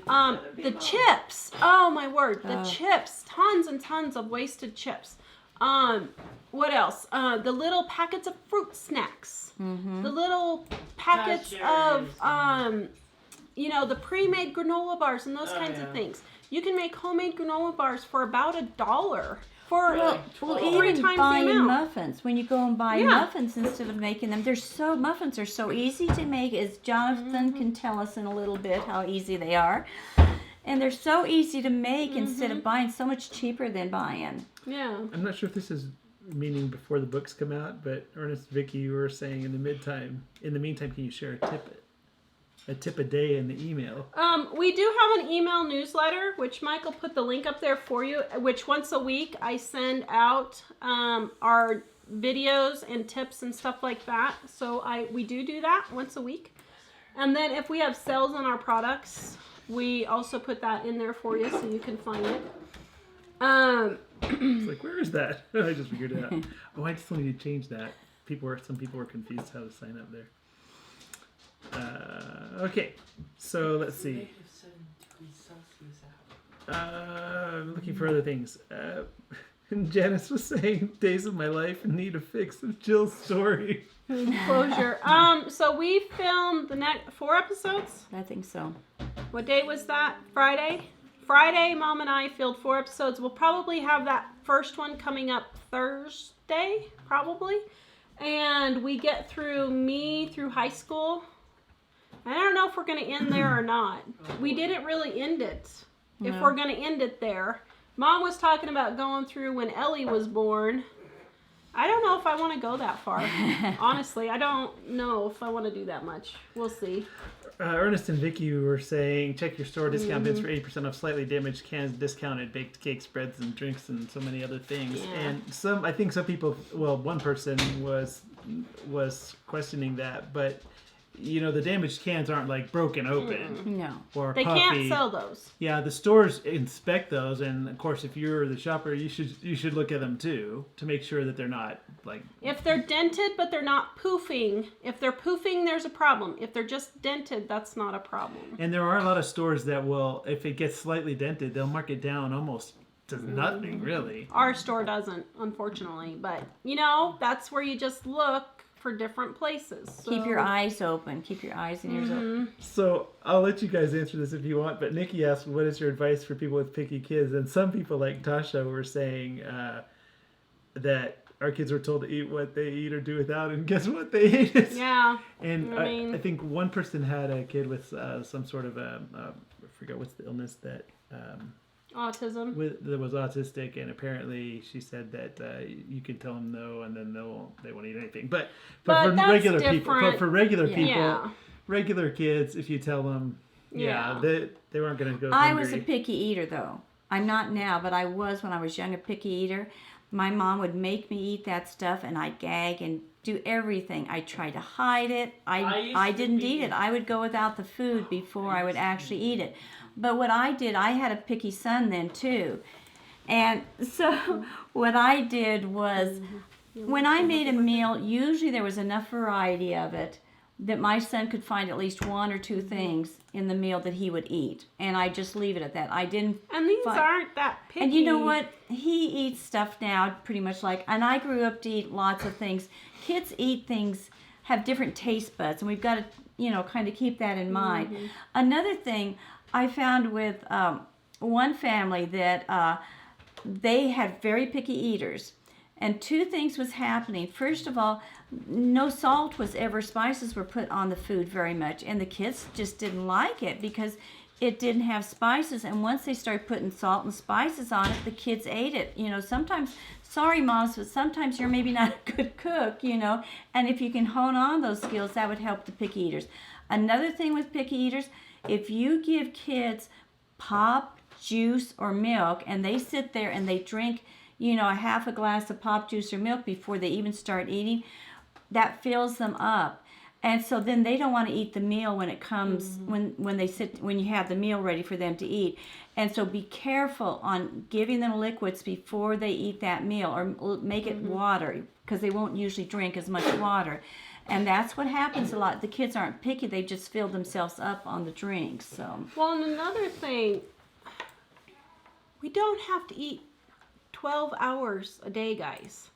the chips. Oh my word, the chips! Tons and tons of wasted chips. What else? The little packets of fruit snacks. The little packets of the pre-made granola bars and those kinds of things. You can make homemade granola bars for about $1 for Well, 3 even times the buying amount. muffins. When you go and buy Yeah. muffins instead of making them, muffins are so easy to make, as Jonathan can tell us in a little bit how easy they are. And they're so easy to make instead of buying, so much cheaper than buying. Yeah. I'm not sure if this is meaning before the books come out, but Ernest, Vicky, you were saying in the meantime, can you share a tip a day in the email? We do have an email newsletter, which Michael put the link up there for you, which once a week I send out our videos and tips and stuff like that. So we do that once a week. And then if we have sales on our products, We also put that in there for you so you can find it. It's like, where is that? I just figured it out. Oh, I still need to change that. Some people were confused how to sign up there. Okay, so let's see. I'm looking for other things. And Janice was saying, days of my life in need of fix of Jill's story. Closure. So we filmed the next 4 episodes. I think so. What day was that? Friday? Friday, Mom and I filmed 4 episodes. We'll probably have that first one coming up Thursday, probably. And we get through high school. I don't know if we're going to end there or not. We didn't really end it. If No. we're going to end it there. Mom was talking about going through when Ellie was born. I don't know if I want to go that far. Honestly, I don't know if I want to do that much. We'll see. Ernest and Vicky were saying, check your store discount bins for 80% off slightly damaged cans, discounted baked cakes, breads, and drinks, and so many other things. Yeah. And I think some people, well, one person was questioning that, but you know, the damaged cans aren't like broken open No. or They puffy. can't sell those. Yeah, the stores inspect those, and of course, if you're the shopper, you should look at them too to make sure that they're not like. If they're dented but they're not poofing, if they're poofing, there's a problem. If they're just dented, that's not a problem. And there are a lot of stores that will, if it gets slightly dented, they'll mark it down almost to nothing, really. Our store doesn't, unfortunately, but you know, that's where you just look for different places. So. Keep your eyes open. Keep your eyes and ears open. So I'll let you guys answer this if you want, but Nikki asked, what is your advice for people with picky kids? And some people like Tasha were saying that our kids were told to eat what they eat or do without, and guess what? They ate it. Yeah. And I mean- I think one person had a kid with some sort of I forget what's the illness that Autism. that was autistic, and apparently she said that you can tell them no, and then they won't eat anything. But But for that's regular people, different. for regular Yeah. people, Yeah. regular kids, if you tell them, Yeah. they weren't going to go. I hungry. was a picky eater, though. I'm not now, but I was when I was young, a picky eater. My mom would make me eat that stuff, and I'd gag and do everything. I tried to hide it. I I used to didn't be- eat it. I would go without the food before I would actually eat it. But what I did, I had a picky son then too. And so what I did was, when I made a meal, usually there was enough variety of it that my son could find at least 1 or 2 things in the meal that he would eat. And I just leave it at that. I didn't. And these Fine. aren't that picky. And you know what? He eats stuff now pretty much like, and I grew up to eat lots of things. Kids eat things, have different taste buds, and we've got to, you know, kind of keep that in mind. Another thing I found with one family that they had very picky eaters. And 2 things was happening. First of all, no salt was ever, spices were put on the food very much. And the kids just didn't like it because it didn't have spices. And once they started putting salt and spices on it, the kids ate it. You know, sometimes, sorry moms, but sometimes you're maybe not a good cook, you know. And if you can hone on those skills, that would help the picky eaters. Another thing with picky eaters, if you give kids pop, juice, or milk, and they sit there and they drink, you know, a half a glass of pop juice or milk before they even start eating, that fills them up. And so then they don't want to eat the meal when it comes, when you have the meal ready for them to eat. And so be careful on giving them liquids before they eat that meal, or make it water, because they won't usually drink as much water. And that's what happens a lot. The kids aren't picky, they just fill themselves up on the drinks. So Well, and another thing, we don't have to eat 12 hours a day, guys.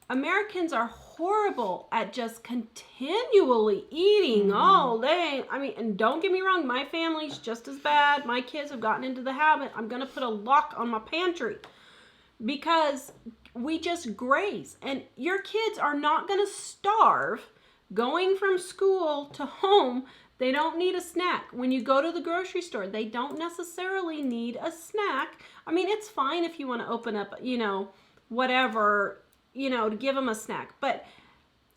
Americans are horrible at just continually eating all day. I mean, and don't get me wrong, my family's just as bad. My kids have gotten into the habit. I'm going to put a lock on my pantry because we just graze. And your kids are not going to starve going from school to home. They don't need a snack. When you go to the grocery store, they don't necessarily need a snack. I mean, it's fine if you want to open up, you know, whatever, you know, to give them a snack. But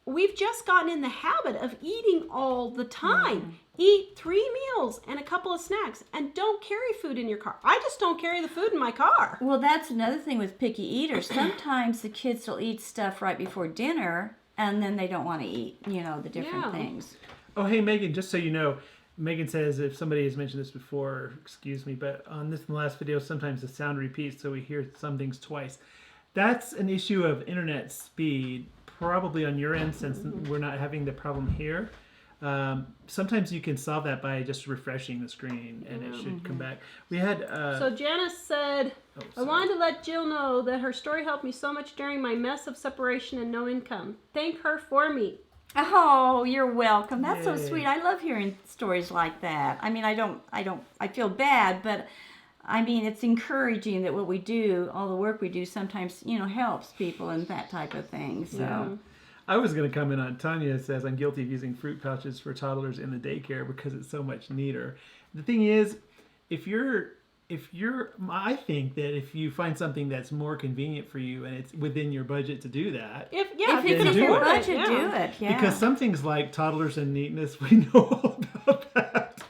we've just gotten in the habit of eating all the time. Eat 3 meals and a couple of snacks, and don't carry food in your car. I just don't carry the food in my car. well, that's another thing with picky eaters. Sometimes the kids will eat stuff right before dinner, and then they don't want to eat, you know, the different Yeah. things. Oh, hey, Megan, just so you know, Megan says, if somebody has mentioned this before, excuse me, but on this last video, sometimes the sound repeats, so we hear some things twice. That's an issue of internet speed, probably on your end, since we're not having the problem here. Sometimes you can solve that by just refreshing the screen, and it should come back. We had... So Janice said, I sorry. wanted to let Jill know that her story helped me so much during my mess of separation and no income. Thank her for me. Oh, you're welcome. That's so Yay. sweet. I love hearing stories like that. I mean, I feel bad, but I mean, it's encouraging that what we do, all the work we do, sometimes, helps people and that type of thing. So, I was going to comment on Tanya says, I'm guilty of using fruit pouches for toddlers in the daycare because it's so much neater. The thing is, I think that if you find something that's more convenient for you and it's within your budget to do that. If if you it's can in do your it. budget, do it. Yeah. Because some things like toddlers and neatness, we know all about that.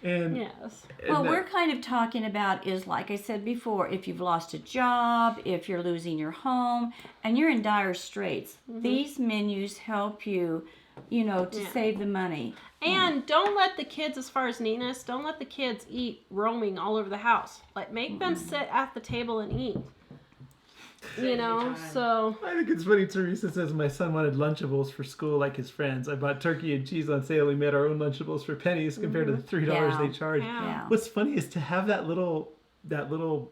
And, Yes. and Well, that- we're kind of talking about is, like I said before, if you've lost a job, if you're losing your home, and you're in dire straits, these menus help you, to save the money. And don't let the kids, as far as neatness, don't let the kids eat roaming all over the house. Like, make them sit at the table and eat. So... I think it's funny. Teresa says my son wanted Lunchables for school like his friends. I bought turkey and cheese on sale. We made our own Lunchables for pennies compared to the $3 Yeah. they charge. Yeah. What's funny is to have that little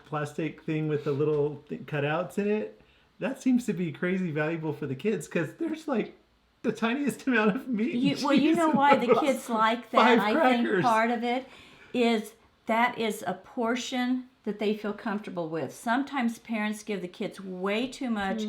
plastic thing with the little cutouts in it. That seems to be crazy valuable for the kids because there's like the tiniest amount of meat. and You cheese know and why the about kids like that? 5 I crackers. think part of it is that is a portion that they feel comfortable with. Sometimes parents give the kids way too much,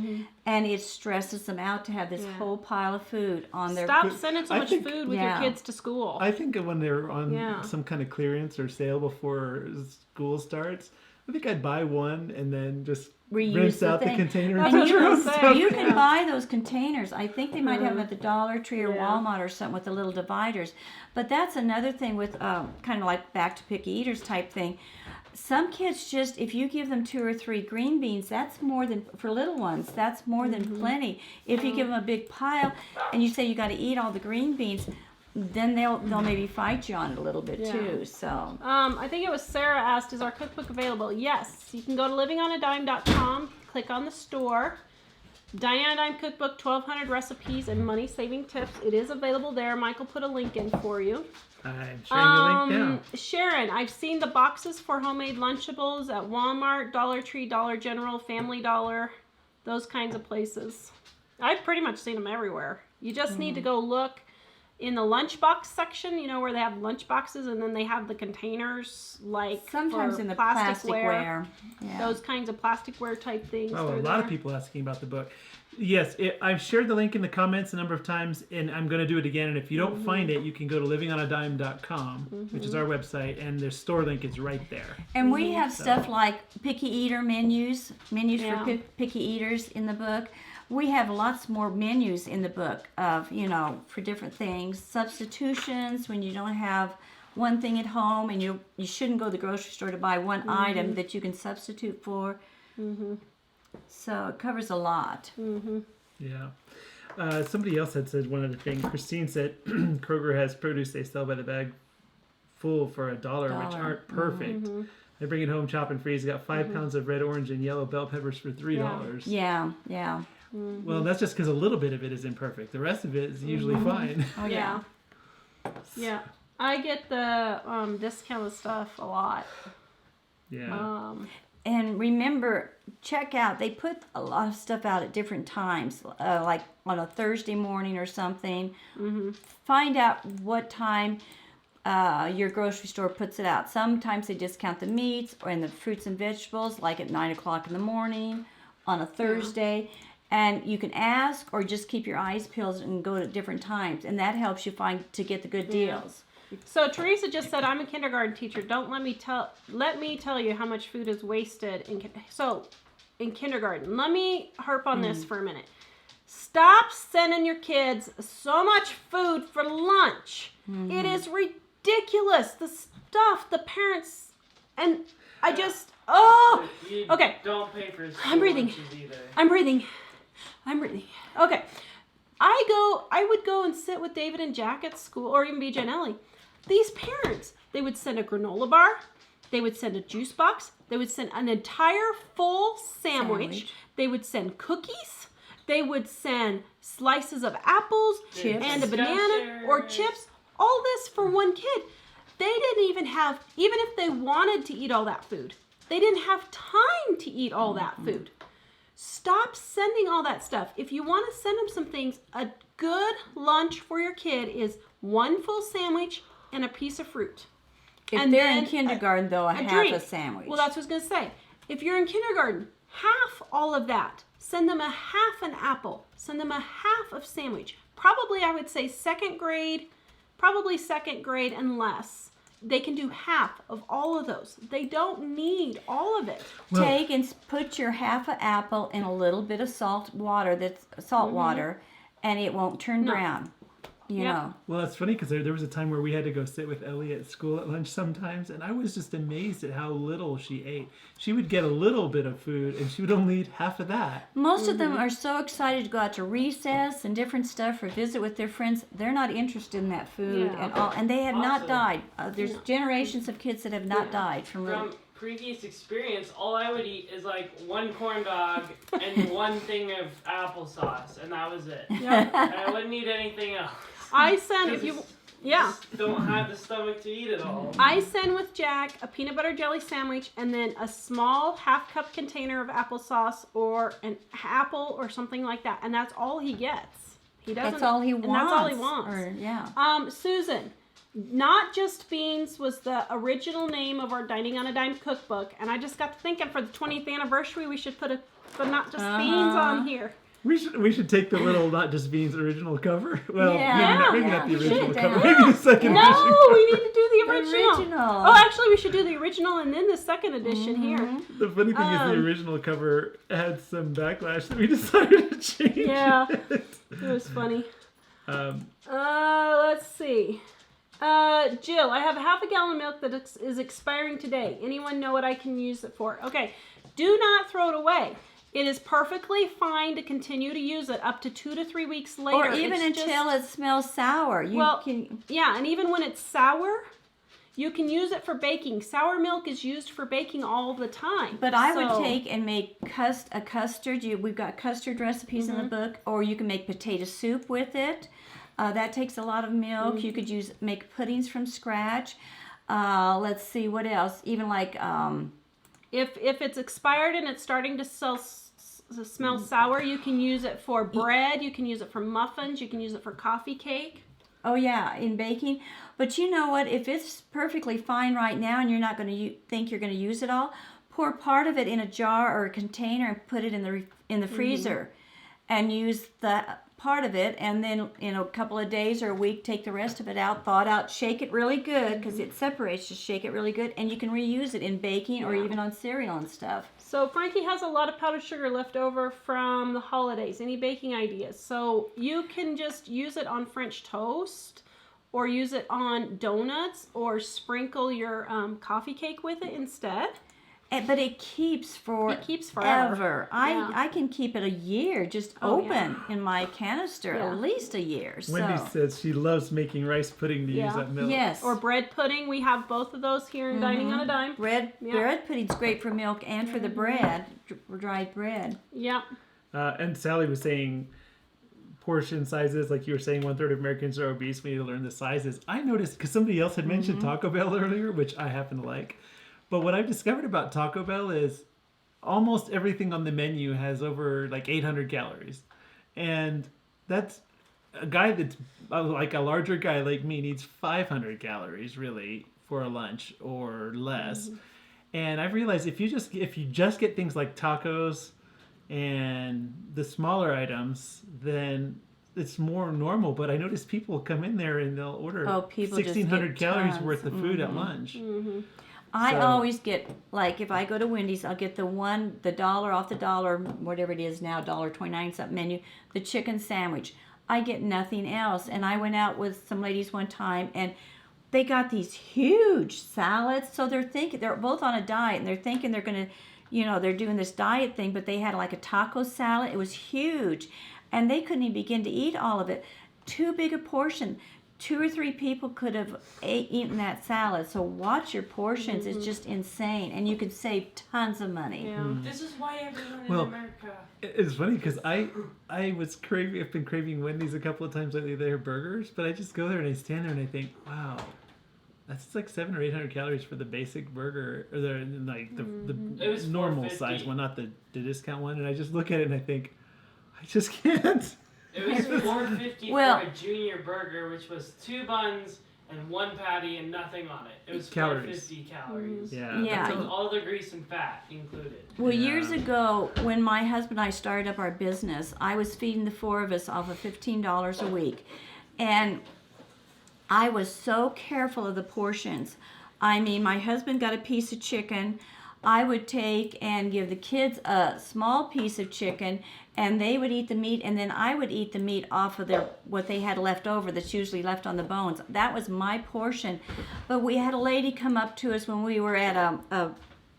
and it stresses them out to have this whole pile of food on their... Stop sending so I much think- food with Yeah. your kids to school. I think when they're on Yeah. some kind of clearance or sale before school starts, I think I'd buy one and then just Reuse rinse the out the thing. container That's and what put your I own was saying. stuff You in. can buy those containers. I think they might have them at the Dollar Tree or Yeah. Walmart or something with the little dividers. But that's another thing with kind of like back to picky eaters type thing. Some kids just, if you give them 2 or 3 green beans, that's more than, for little ones, that's more than plenty. If you give them a big pile and you say you got to eat all the green beans, then they'll maybe fight you on it a little bit Yeah. too. So I think it was Sarah asked, is our cookbook available? Yes. You can go to livingonadime.com, click on the store. Dine on a Dime Cookbook, 1,200 recipes and money-saving tips. It is available there. Michael put a link in for you. I'm sharing the link now. Sharon, I've seen the boxes for homemade Lunchables at Walmart, Dollar Tree, Dollar General, Family Dollar, those kinds of places. I've pretty much seen them everywhere. You just need to go look in the lunchbox section, where they have lunch boxes and then they have the containers, like sometimes for in the plasticware, plasticware. Yeah. those kinds of plasticware type things. Oh, a they're lot of there. people asking about the book. Yes, I've shared the link in the comments a number of times, and I'm going to do it again. And if you don't find it, you can go to livingonadime.com, which is our website, and the store link is right there. And we have stuff like picky eater menus Yeah. for picky eaters in the book. We have lots more menus in the book of, for different things. Substitutions when you don't have one thing at home and you shouldn't go to the grocery store to buy one item that you can substitute for. So it covers a lot. Yeah. Somebody else had said one other thing. Christine said Kroger has produce they sell by the bag full for $1, which aren't perfect. They bring it home, chop and freeze. Got 5 pounds of red, orange, and yellow bell peppers for $3. Yeah. Well, that's just because a little bit of it is imperfect. The rest of it is usually fine. Oh, Yeah. Yeah. I get the discounted stuff a lot. Yeah. And remember, check out, they put a lot of stuff out at different times, like on a Thursday morning or something. Find out what time your grocery store puts it out. Sometimes they discount the meats or in the fruits and vegetables, like at 9 o'clock in the morning on a Thursday. And you can ask or just keep your eyes peeled and go at different times. And that helps you to get the good deals. So Teresa just said, I'm a kindergarten teacher. Don't let me tell you how much food is wasted in kindergarten. Let me harp on this for a minute. Stop sending your kids so much food for lunch. It is ridiculous. The stuff the parents and I just You okay. Don't pay for school I'm breathing. lunches either. I'm breathing. Okay. I would go and sit with David and Jack at school, or even BJ and Ellie. these parents, they would send a granola bar, they would send a juice box, they would send an entire full sandwich. They would send cookies, they would send slices of apples Chips. and a banana or chips, all this for one kid. They didn't even have, even if they wanted to eat all that food, they didn't have time to eat all that food. Stop sending all that stuff. If you want to send them some things, a good lunch for your kid is one full sandwich and a piece of fruit. If And they're in then kindergarten, though, half drink. a sandwich. Well, that's what I was going to say. If you're in kindergarten, half all of that. Send them a half an apple. Send them a half of sandwich. Probably, I would say second grade and less. They can do half of all of those. They don't need all of it. Well- Take and put your half an apple in a little bit of salt water, water, and it won't turn brown. You Yep. know. Well, it's funny because there was a time where we had to go sit with Ellie at school at lunch sometimes, and I was just amazed at how little she ate. She would get a little bit of food, and she would only eat half of that. Most of them are so excited to go out to recess and different stuff or visit with their friends. They're not interested in that food Yeah. at all, and they have not Awesome. died. There's generations of kids that have not died from From previous experience, all I would eat is like one corn dog and one thing of applesauce, and that was it. Yeah. And I wouldn't eat anything else. I send, if you, yeah. Just don't have the stomach to eat it all. I send with Jack a peanut butter jelly sandwich and then a small half-cup container of applesauce or an apple or something like that, and that's all he gets. He doesn't. That's all he wants. And that's all he wants. Or, yeah. Susan, Not Just Beans was the original name of our Dining on a Dime cookbook, and I just got to thinking for the 20th anniversary we should put the Not Just Beans on here. We should take the little Not Just Beans original cover. Well, Yeah. maybe not the we original should. cover. Yeah. Maybe the second No, issue. we need to do the original. original. Oh, actually, we should do the original and then the second edition here. The funny thing is the original cover had some backlash that we decided to change. Yeah. it. It was funny. Um, Let's see. Jill, I have half a gallon of milk that is expiring today. Anyone know what I can use it for? Okay, do not throw it away. It is perfectly fine to continue to use it up to 2 to 3 weeks later. Or even It's until just, it smells sour. yeah, and even when it's sour, you can use it for baking. Sour milk is used for baking all the time. But I So- would take and make a custard. We've got custard recipes in the book, or you can make potato soup with it. That takes a lot of milk. You could make puddings from scratch. Let's see what else. Even like If it's expired and it's starting to smell sour, you can use it for bread. You can use it for muffins. You can use it for coffee cake. oh yeah, in baking. But you know what? If it's perfectly fine right now and you're not going to think you're going to use it all, pour part of it in a jar or a container and put it in the freezer, and use that part of it. And then in a couple of days or a week, take the rest of it out, thaw it out, shake it really good because it separates. Just shake it really good, and you can reuse it in baking or even on cereal and stuff. So Frankie has a lot of powdered sugar left over from the holidays. Any baking ideas? So you can just use it on French toast, or use it on donuts, or sprinkle your coffee cake with it instead. But it keeps forever. It keeps forever. Yeah. I can keep it a year just open in my canister, Yeah. at least a year. Wendy So says she loves making rice pudding to use up milk. yes, Or bread pudding. We have both of those here in Dining on a Dime. bread pudding's great for milk and for the bread, dried bread. Yep. And Sally was saying portion sizes, like you were saying, 1/3 of Americans are obese. We need to learn the sizes. I noticed because somebody else had mentioned Taco Bell earlier, which I happen to like. But what I've discovered about Taco Bell is almost everything on the menu has over like 800 calories. And that's a guy that's like a larger guy like me needs 500 calories really for a lunch or less. And I've realized if you just get things like tacos and the smaller items, then it's more normal. But I notice people come in there and they'll order People just 1,600 get calories tons. worth of food at lunch. I So- always get, like, if I go to Wendy's, I'll get the dollar off the dollar, whatever it is now, $1.29 something menu, the chicken sandwich. I get nothing else. And I went out with some ladies one time, and they got these huge salads. So they're both on a diet, and they're thinking they're going to, they're doing this diet thing, but they had like a taco salad. It was huge. And they couldn't even begin to eat all of it. Too big a portion. 2 or 3 people could have eaten that salad. So watch your portions. It's just insane, and you can save tons of money. Yeah. This is why everyone in Well, America. It's funny because I've been craving Wendy's a couple of times lately, their burgers, but I just go there and I stand there and I think, wow, that's like 700 or 800 calories for the basic burger, or the It was normal $4.50. size one, not the discount one. And I just look at it and I think, I just can't. It was $4.50 Well- for a junior burger, which was 2 buns and 1 patty and nothing on it. It was Calories. 450 calories. Yeah. Yeah. With all the grease and fat included. Well, Yeah. years ago, when my husband and I started up our business, I was feeding the 4 of us off of $15 a week. And I was so careful of the portions. I mean, my husband got a piece of chicken. I would take and give the kids a small piece of chicken, and they would eat the meat, and then I would eat the meat off of what they had left over that's usually left on the bones. That was my portion. But we had a lady come up to us when we were at a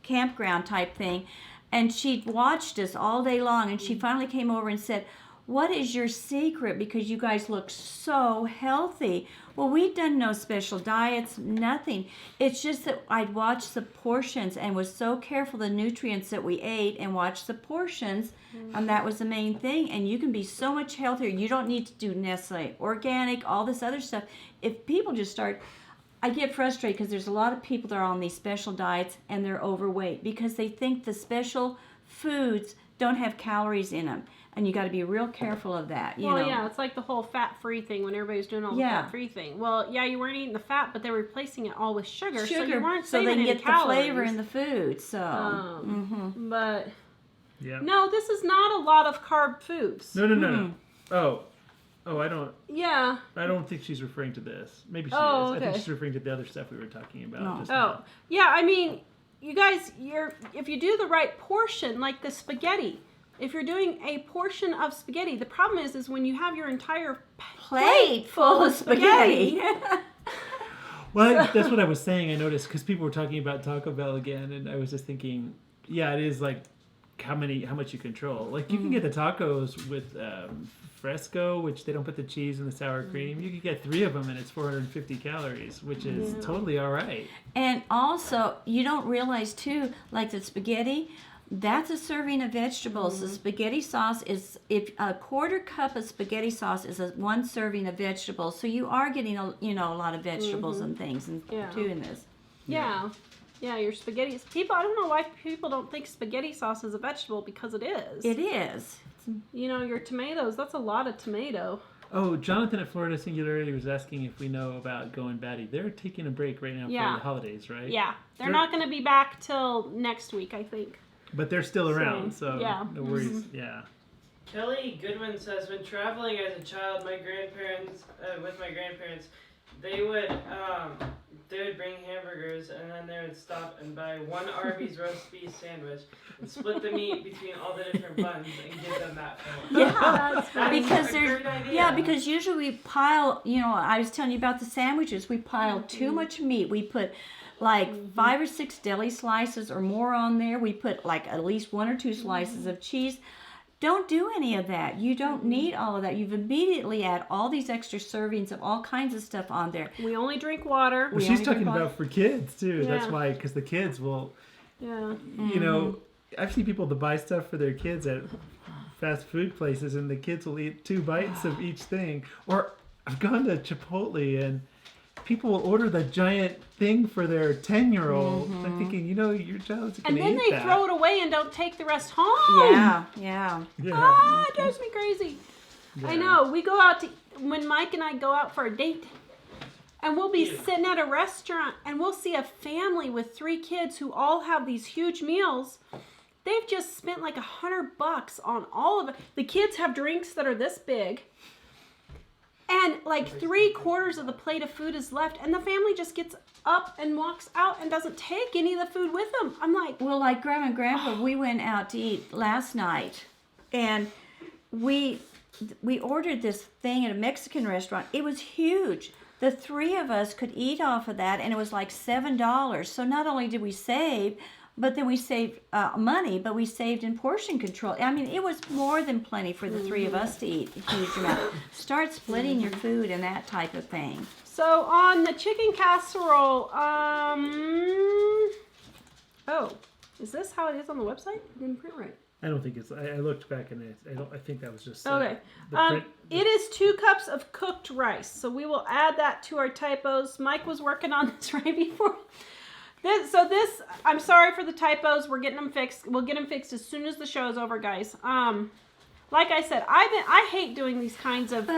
campground type thing, and she'd watched us all day long, and she finally came over and said, "What is your secret? Because you guys look so healthy." Well, we'd done no special diets, nothing. It's just that I'd watched the portions and was so careful the nutrients that we ate and watched the portions, and that was the main thing. And you can be so much healthier. You don't need to do necessarily organic, all this other stuff. If people just start, I get frustrated because there's a lot of people that are on these special diets and they're overweight because they think the special foods don't have calories in them. And you got to be real careful of that. You know? Yeah, it's like the whole fat-free thing when everybody's doing all the Yeah. fat-free thing. Well, yeah, you weren't eating the fat, but they were replacing it all with sugar, so you weren't so saving they can any get calories. the flavor in the food. So, But Yeah. no, this is not a lot of carb foods. No. Oh, I don't think she's referring to this. Maybe she is. Oh, I think okay. she's referring to the other stuff we were talking about. No. Just Oh, now. yeah, I mean, you guys, if you do the right portion, like the spaghetti, if you're doing a portion of spaghetti, the problem is when you have your entire plate full of spaghetti. Well, that's what I was saying. I noticed because people were talking about Taco Bell again, and I was just thinking, yeah, it is like how much you control. Like you can get the tacos with fresco, which they don't put the cheese and the sour cream. You could get 3 of them, and it's 450 calories, which is totally all right. And also, you don't realize too, like the spaghetti, that's a serving of vegetables. The spaghetti sauce is, if a 1/4 cup of spaghetti sauce is 1 serving of vegetables, so you are getting a lot of vegetables and things too in this. Yeah, your spaghetti. I don't know why people don't think spaghetti sauce is a vegetable, because it is. It is. You know, your tomatoes, that's a lot of tomato. Oh, Jonathan at Florida Singularity was asking if we know about Going Batty. They're taking a break right now for the holidays, right? Yeah, they're They're- not going to be back till next week, I think. But they're still around, so yeah. no worries. Yeah. Kelly Goodwin says, when traveling as a child, with my grandparents, they would bring hamburgers, and then they would stop and buy 1 Arby's roast beef sandwich and split the meat between all the different buns and give them that for Yeah, because a there's great idea. because usually we pile. I was telling you about the sandwiches. We pile too much meat. We put like 5 or 6 deli slices or more on there. We put like at least 1 or 2 slices of cheese. Don't do any of that. You don't need all of that. You've immediately add all these extra servings of all kinds of stuff on there. We only drink water. Well, We she's only talking drink water. about for kids too. That's Yeah. why, because the kids will, Yeah. you know, I've seen people to buy stuff for their kids at fast food places, and the kids will eat 2 bites of each thing. Or I've gone to Chipotle, and people will order the giant thing for their 10-year-old. I'm thinking, your child's And gonna then eat they that. throw it away and don't take the rest home. Yeah. Yeah. It drives me crazy. I Yeah. know. We go out when Mike and I go out for a date, and we'll be sitting at a restaurant, and we'll see a family with 3 kids who all have these huge meals. They've just spent like $100 on all of it. The kids have drinks that are this big, and like 3/4 of the plate of food is left, and the family just gets up and walks out and doesn't take any of the food with them. I'm like, Well, like Grandma and Grandpa, we went out to eat last night, and we ordered this thing at a Mexican restaurant. It was huge. The 3 of us could eat off of that, and it was like $7. So not only did we save, but then we saved money, but we saved in portion control. I mean, it was more than plenty for the three of us to eat a huge amount. Start splitting your food and that type of thing. So on the chicken casserole, oh, is this how it is on the website? It didn't print right. I don't think it's. I looked back and I think that was just. Okay. The print, It is 2 cups of cooked rice. So we will add that to our typos. Mike was working on this right before. This, I'm sorry for the typos. We're getting them fixed. We'll get them fixed as soon as the show is over, guys. Like I said, I hate doing these kinds of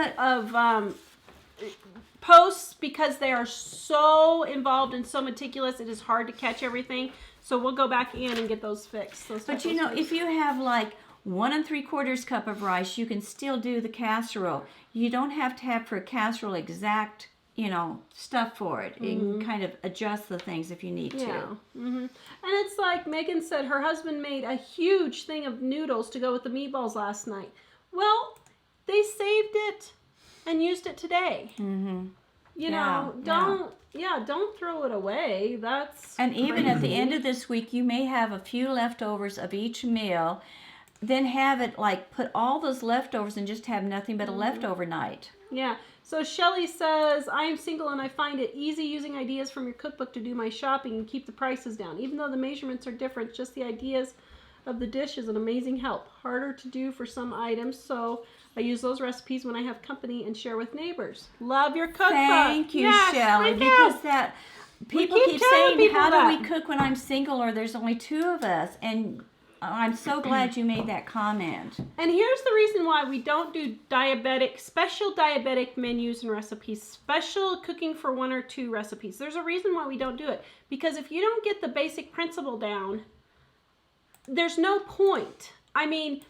posts because they are so involved and so meticulous. It is hard to catch everything. So we'll go back in and get those fixed. But you know, if you have like 1 3/4 cup of rice, you can still do the casserole. You don't have to have for a casserole exact, stuff for it. You can kind of adjust the things if you need to. Yeah. And it's like Megan said, her husband made a huge thing of noodles to go with the meatballs last night. Well, they saved it and used it today. Don't throw it away. And even crazy. at the end of this week, you may have a few leftovers of each meal. Then have it like put all those leftovers and just have nothing but a leftover night. Yeah. So Shelly says, I am single and I find it easy using ideas from your cookbook to do my shopping and keep the prices down. Even though the measurements are different, just the ideas of the dish is an amazing help. Harder to do for some items, so I use those recipes when I have company and share with neighbors. Love your cookbook. Thank you, yes, Shelley, because that people keep telling saying, people how that. do we cook when I'm single or there's only 2 of us? And I'm so glad you made that comment. And here's the reason why we don't do special diabetic menus and recipes, special cooking for 1 or 2 recipes. There's a reason why we don't do it. Because if you don't get the basic principle down, there's no point. I mean,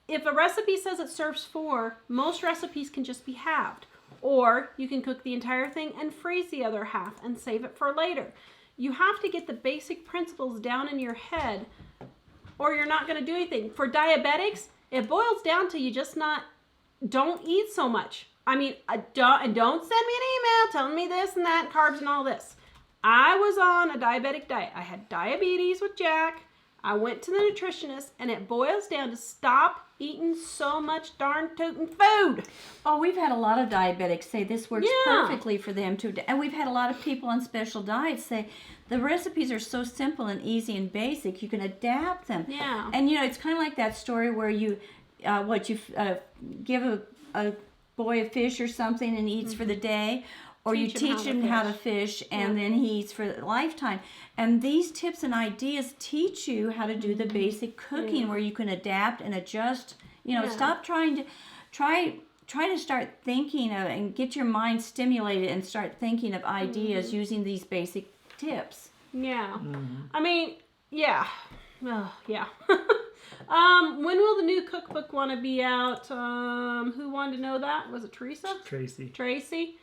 if a recipe says it serves 4, most recipes can just be halved. Or you can cook the entire thing and freeze the other half and save it for later. You have to get the basic principles down in your head or you're not going to do anything. For diabetics, it boils down to you just don't eat so much. I mean, don't send me an email telling me this and that, carbs and all this. I was on a diabetic diet. I had diabetes with Jack. I went to the nutritionist, and it boils down to stop eating so much darn tootin' food. Oh, we've had a lot of diabetics say this works perfectly for them too. And we've had a lot of people on special diets say the recipes are so simple and easy and basic, you can adapt them. Yeah. And it's kind of like that story where you give a boy a fish or something and he eats for the day. Or you teach him how to fish and then he eats for a lifetime. And these tips and ideas teach you how to do the basic cooking where you can adapt and adjust. Stop trying to start thinking of and get your mind stimulated and start thinking of ideas using these basic tips. Yeah. I mean, yeah. Oh, yeah. When will the new cookbook want to be out? Who wanted to know that? Was it Teresa? Tracy?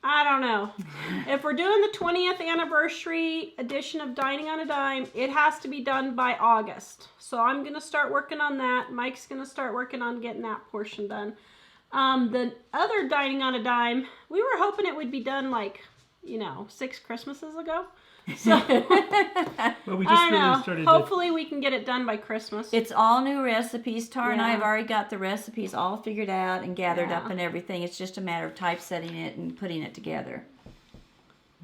I don't know. If we're doing the 20th anniversary edition of Dining on a Dime, it has to be done by August. So I'm going to start working on that. Mike's going to start working on getting that portion done. The other Dining on a Dime, we were hoping it would be done 6 Christmases ago. So well, we just really started. Hopefully we can get it done by Christmas. It's all new recipes. Tara and I have already got the recipes all figured out and gathered up and everything. It's just a matter of typesetting it and putting it together.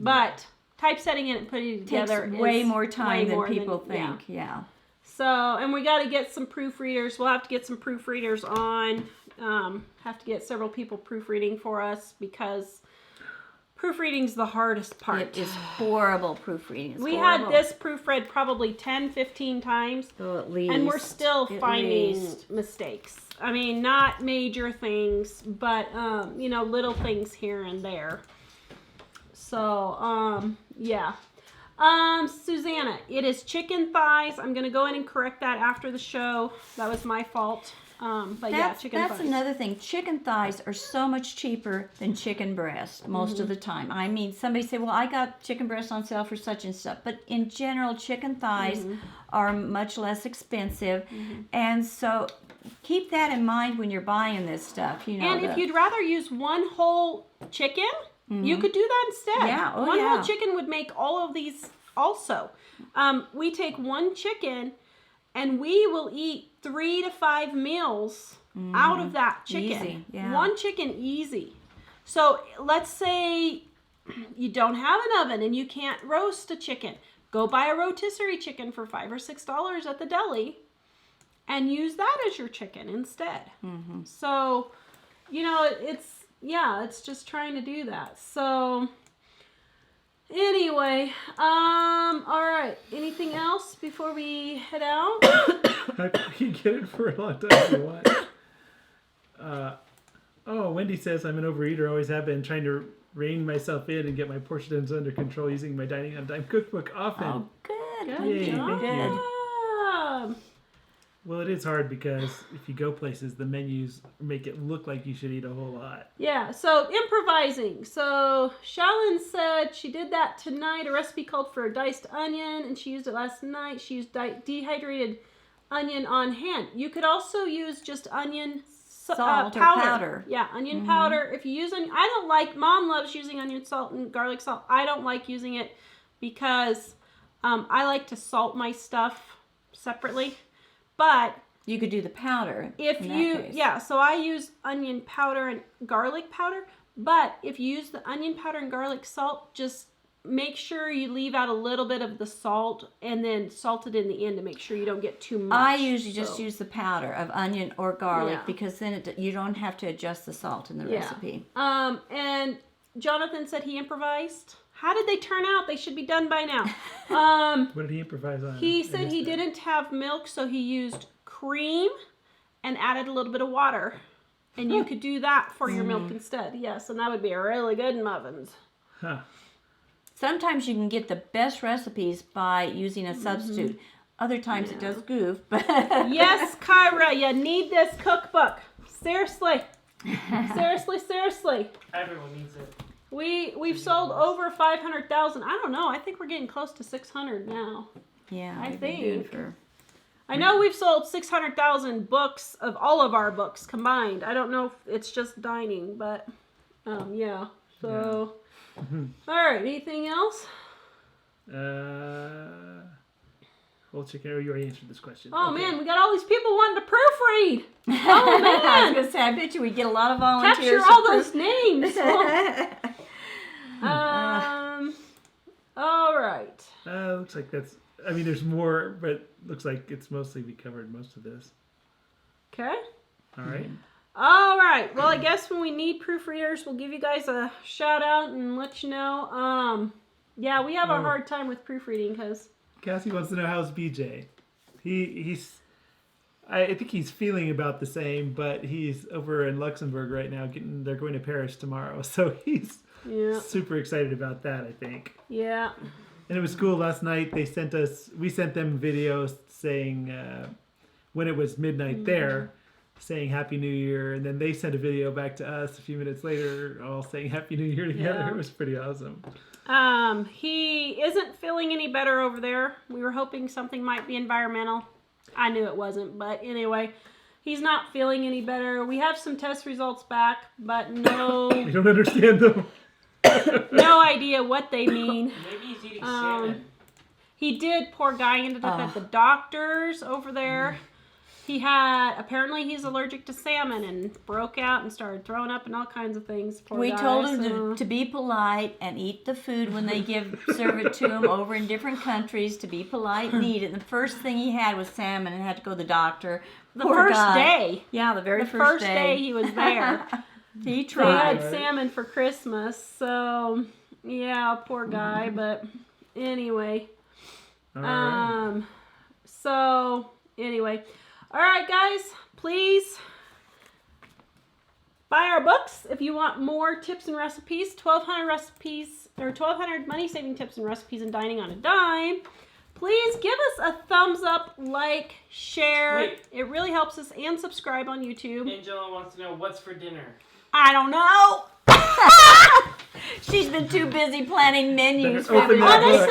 But typesetting it and putting it together takes way more time than people think. Yeah. So, and we got to get some proofreaders. We'll have to get some proofreaders on. Have to get several people proofreading for us because proofreading's the hardest part. It is horrible proofreading. We had this proofread probably 10, 15 times. Oh, at least. And we're still finding mistakes. I mean, not major things, but, little things here and there. So, yeah. Susanna, it is chicken thighs. I'm going to go in and correct that after the show. That was my fault. Chicken thighs. That's another thing. Chicken thighs are so much cheaper than chicken breast most of the time. I mean, somebody say, well, I got chicken breast on sale for such and such. But in general, chicken thighs are much less expensive. And so keep that in mind when you're buying this stuff. And if you'd rather use one whole chicken, you could do that instead. Yeah. One whole chicken would make all of these also. We take one chicken and we will eat 3 to 5 meals out of that chicken. Easy, yeah. One chicken, easy. So let's say you don't have an oven and you can't roast a chicken. Go buy a rotisserie chicken for $5 or $6 at the deli and use that as your chicken instead. So, it's just trying to do that. So anyway, all right. Anything else before we head out? You can get it for a long time if you want. Wendy says I'm an overeater, always have been, trying to rein myself in and get my portions under control using my Dining on Dime cookbook often. Oh, good. Yay, job. thank you. Well, it is hard because if you go places, the menus make it look like you should eat a whole lot. Yeah, so improvising. So Shallon said she did that tonight. A recipe called for a diced onion, and she used it last night. She used dehydrated onion on hand. You could also use just onion Salt or powder. Yeah, onion powder. If you use onion, I don't like, Mom loves using onion salt and garlic salt. I don't like using it because I like to salt my stuff separately. But You could do the powder. if in that you, case. yeah, so I use onion powder and garlic powder. But if you use the onion powder and garlic salt, just make sure you leave out a little bit of the salt and then salt it in the end to make sure you don't get too much. I usually just So, use the powder of onion or garlic Yeah. because then you don't have to adjust the salt in the Yeah. recipe. And Jonathan said he improvised. How did they turn out? They should be done by now. What did he improvise on? He I said missed he it. didn't have milk, so he used cream and added a little bit of water. And you could do that for your milk instead. Yes, and that would be really good muffins. Huh. Sometimes you can get the best recipes by using a substitute. Other times it does goof, but Yes, Kyra, you need this cookbook. Seriously. Seriously. Everyone needs it. We've sold over 500,000. I don't know. I think we're getting close to 600 now. yeah, I we've been doing think. for I know we've sold 600,000 books of all of our books combined. I don't know if it's just dining, but yeah. So, all right. Anything else? Whole chicken. Oh, you already answered this question. Oh Okay. man, we got all these people wanting to proofread. Oh I man, was gonna say, I bet you we get a lot of volunteers. capture all to those names. All right. Looks like that's. I mean, there's more, but looks like it's mostly we covered most of this. Okay. All right. All right. Well, I guess when we need proofreaders, we'll give you guys a shout out and let you know. Yeah, we have a hard time with proofreading because. Cassie wants to know how's BJ. He's. I think he's feeling about the same, but he's over in Luxembourg right now. They're going to Paris tomorrow, so he's super excited about that. I think. Yeah. And it was cool last night. We sent them videos saying when it was midnight there, saying Happy New Year, and then they sent a video back to us a few minutes later, all saying Happy New Year together. Yeah. It was pretty awesome. He isn't feeling any better over there. We were hoping something might be environmental. I knew it wasn't, but anyway, he's not feeling any better. We have some test results back, but We no don't understand them. idea what they mean. Maybe he's eating salmon. He did, poor guy, ended up at the doctor's over there. Apparently he's allergic to salmon and broke out and started throwing up and all kinds of things. Poor We guy, told him so- to be polite and eat the food when they serve it to him over in different countries, to be polite and eat it. And the first thing he had was salmon and had to go to the doctor. The Poor first guy. day. Yeah, the very The first day he was there. He They tried. had salmon for Christmas, so yeah, poor guy. But anyway, All right. so anyway, all right, guys, please buy our books if you want more tips and recipes. 1,200 recipes or 1,200 money saving tips and recipes in dining on a dime. Please give us a thumbs up, like, share. Wait. It really helps us, and subscribe on YouTube. Angela wants to know what's for dinner. I don't know. She's been too busy planning menus for Better open that everybody. book.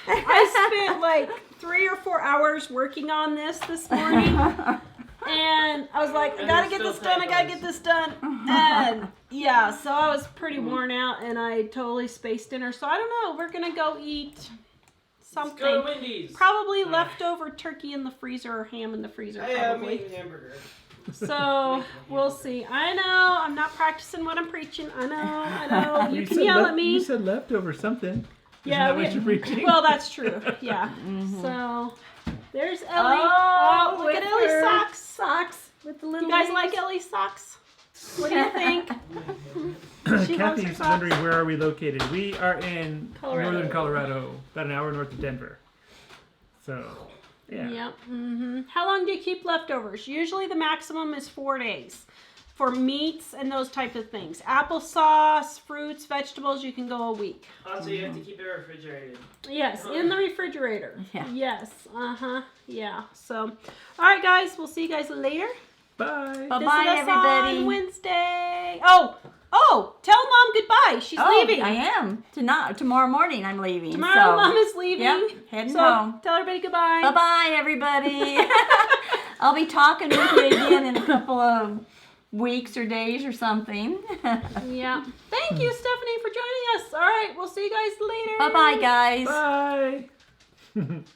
Honestly, I spent like 3 or 4 hours working on this morning. And I was like, I And gotta there's get this still done, I gotta typos. get this done. And yeah, so I was pretty worn out and I totally spaced dinner. So I don't know, we're gonna go eat Let's go to something. Wendy's. Probably leftover turkey in the freezer or ham in the freezer, Hey, I'm probably. eating hamburger. So we'll see. I know, I'm not practicing what I'm preaching. I know. You can said yell lef- at me. You said leftover something. Yeah, Isn't that what you're preaching? well, that's true. Yeah. So there's Ellie. Oh, Look at with Ellie's her socks. Socks with the little You guys leaves. like Ellie's socks? What do you think? She loves her Kathy's socks. wondering where are we located. We are in Colorado. northern Colorado, about an hour north of Denver. So, yeah. Yep. How long do you keep leftovers? Usually the maximum is 4 days. For meats and those types of things. Applesauce, fruits, vegetables, you can go a week. Also, you have to keep it refrigerated. Yes, in the refrigerator. Yeah. Yes. Yeah. So, all right, guys. We'll see you guys later. Bye. Bye-bye, Visit us everybody. on Wednesday. Oh, tell Mom goodbye. She's leaving. I am. Tomorrow morning I'm leaving. Tomorrow so. Mom is leaving. Yep, heading so home. tell everybody goodbye. Bye-bye, everybody. I'll be talking with you again in a couple of weeks or days or something. Yeah. Thank you, Stephanie, for joining us. All right, we'll see you guys later. Bye-bye, guys. Bye.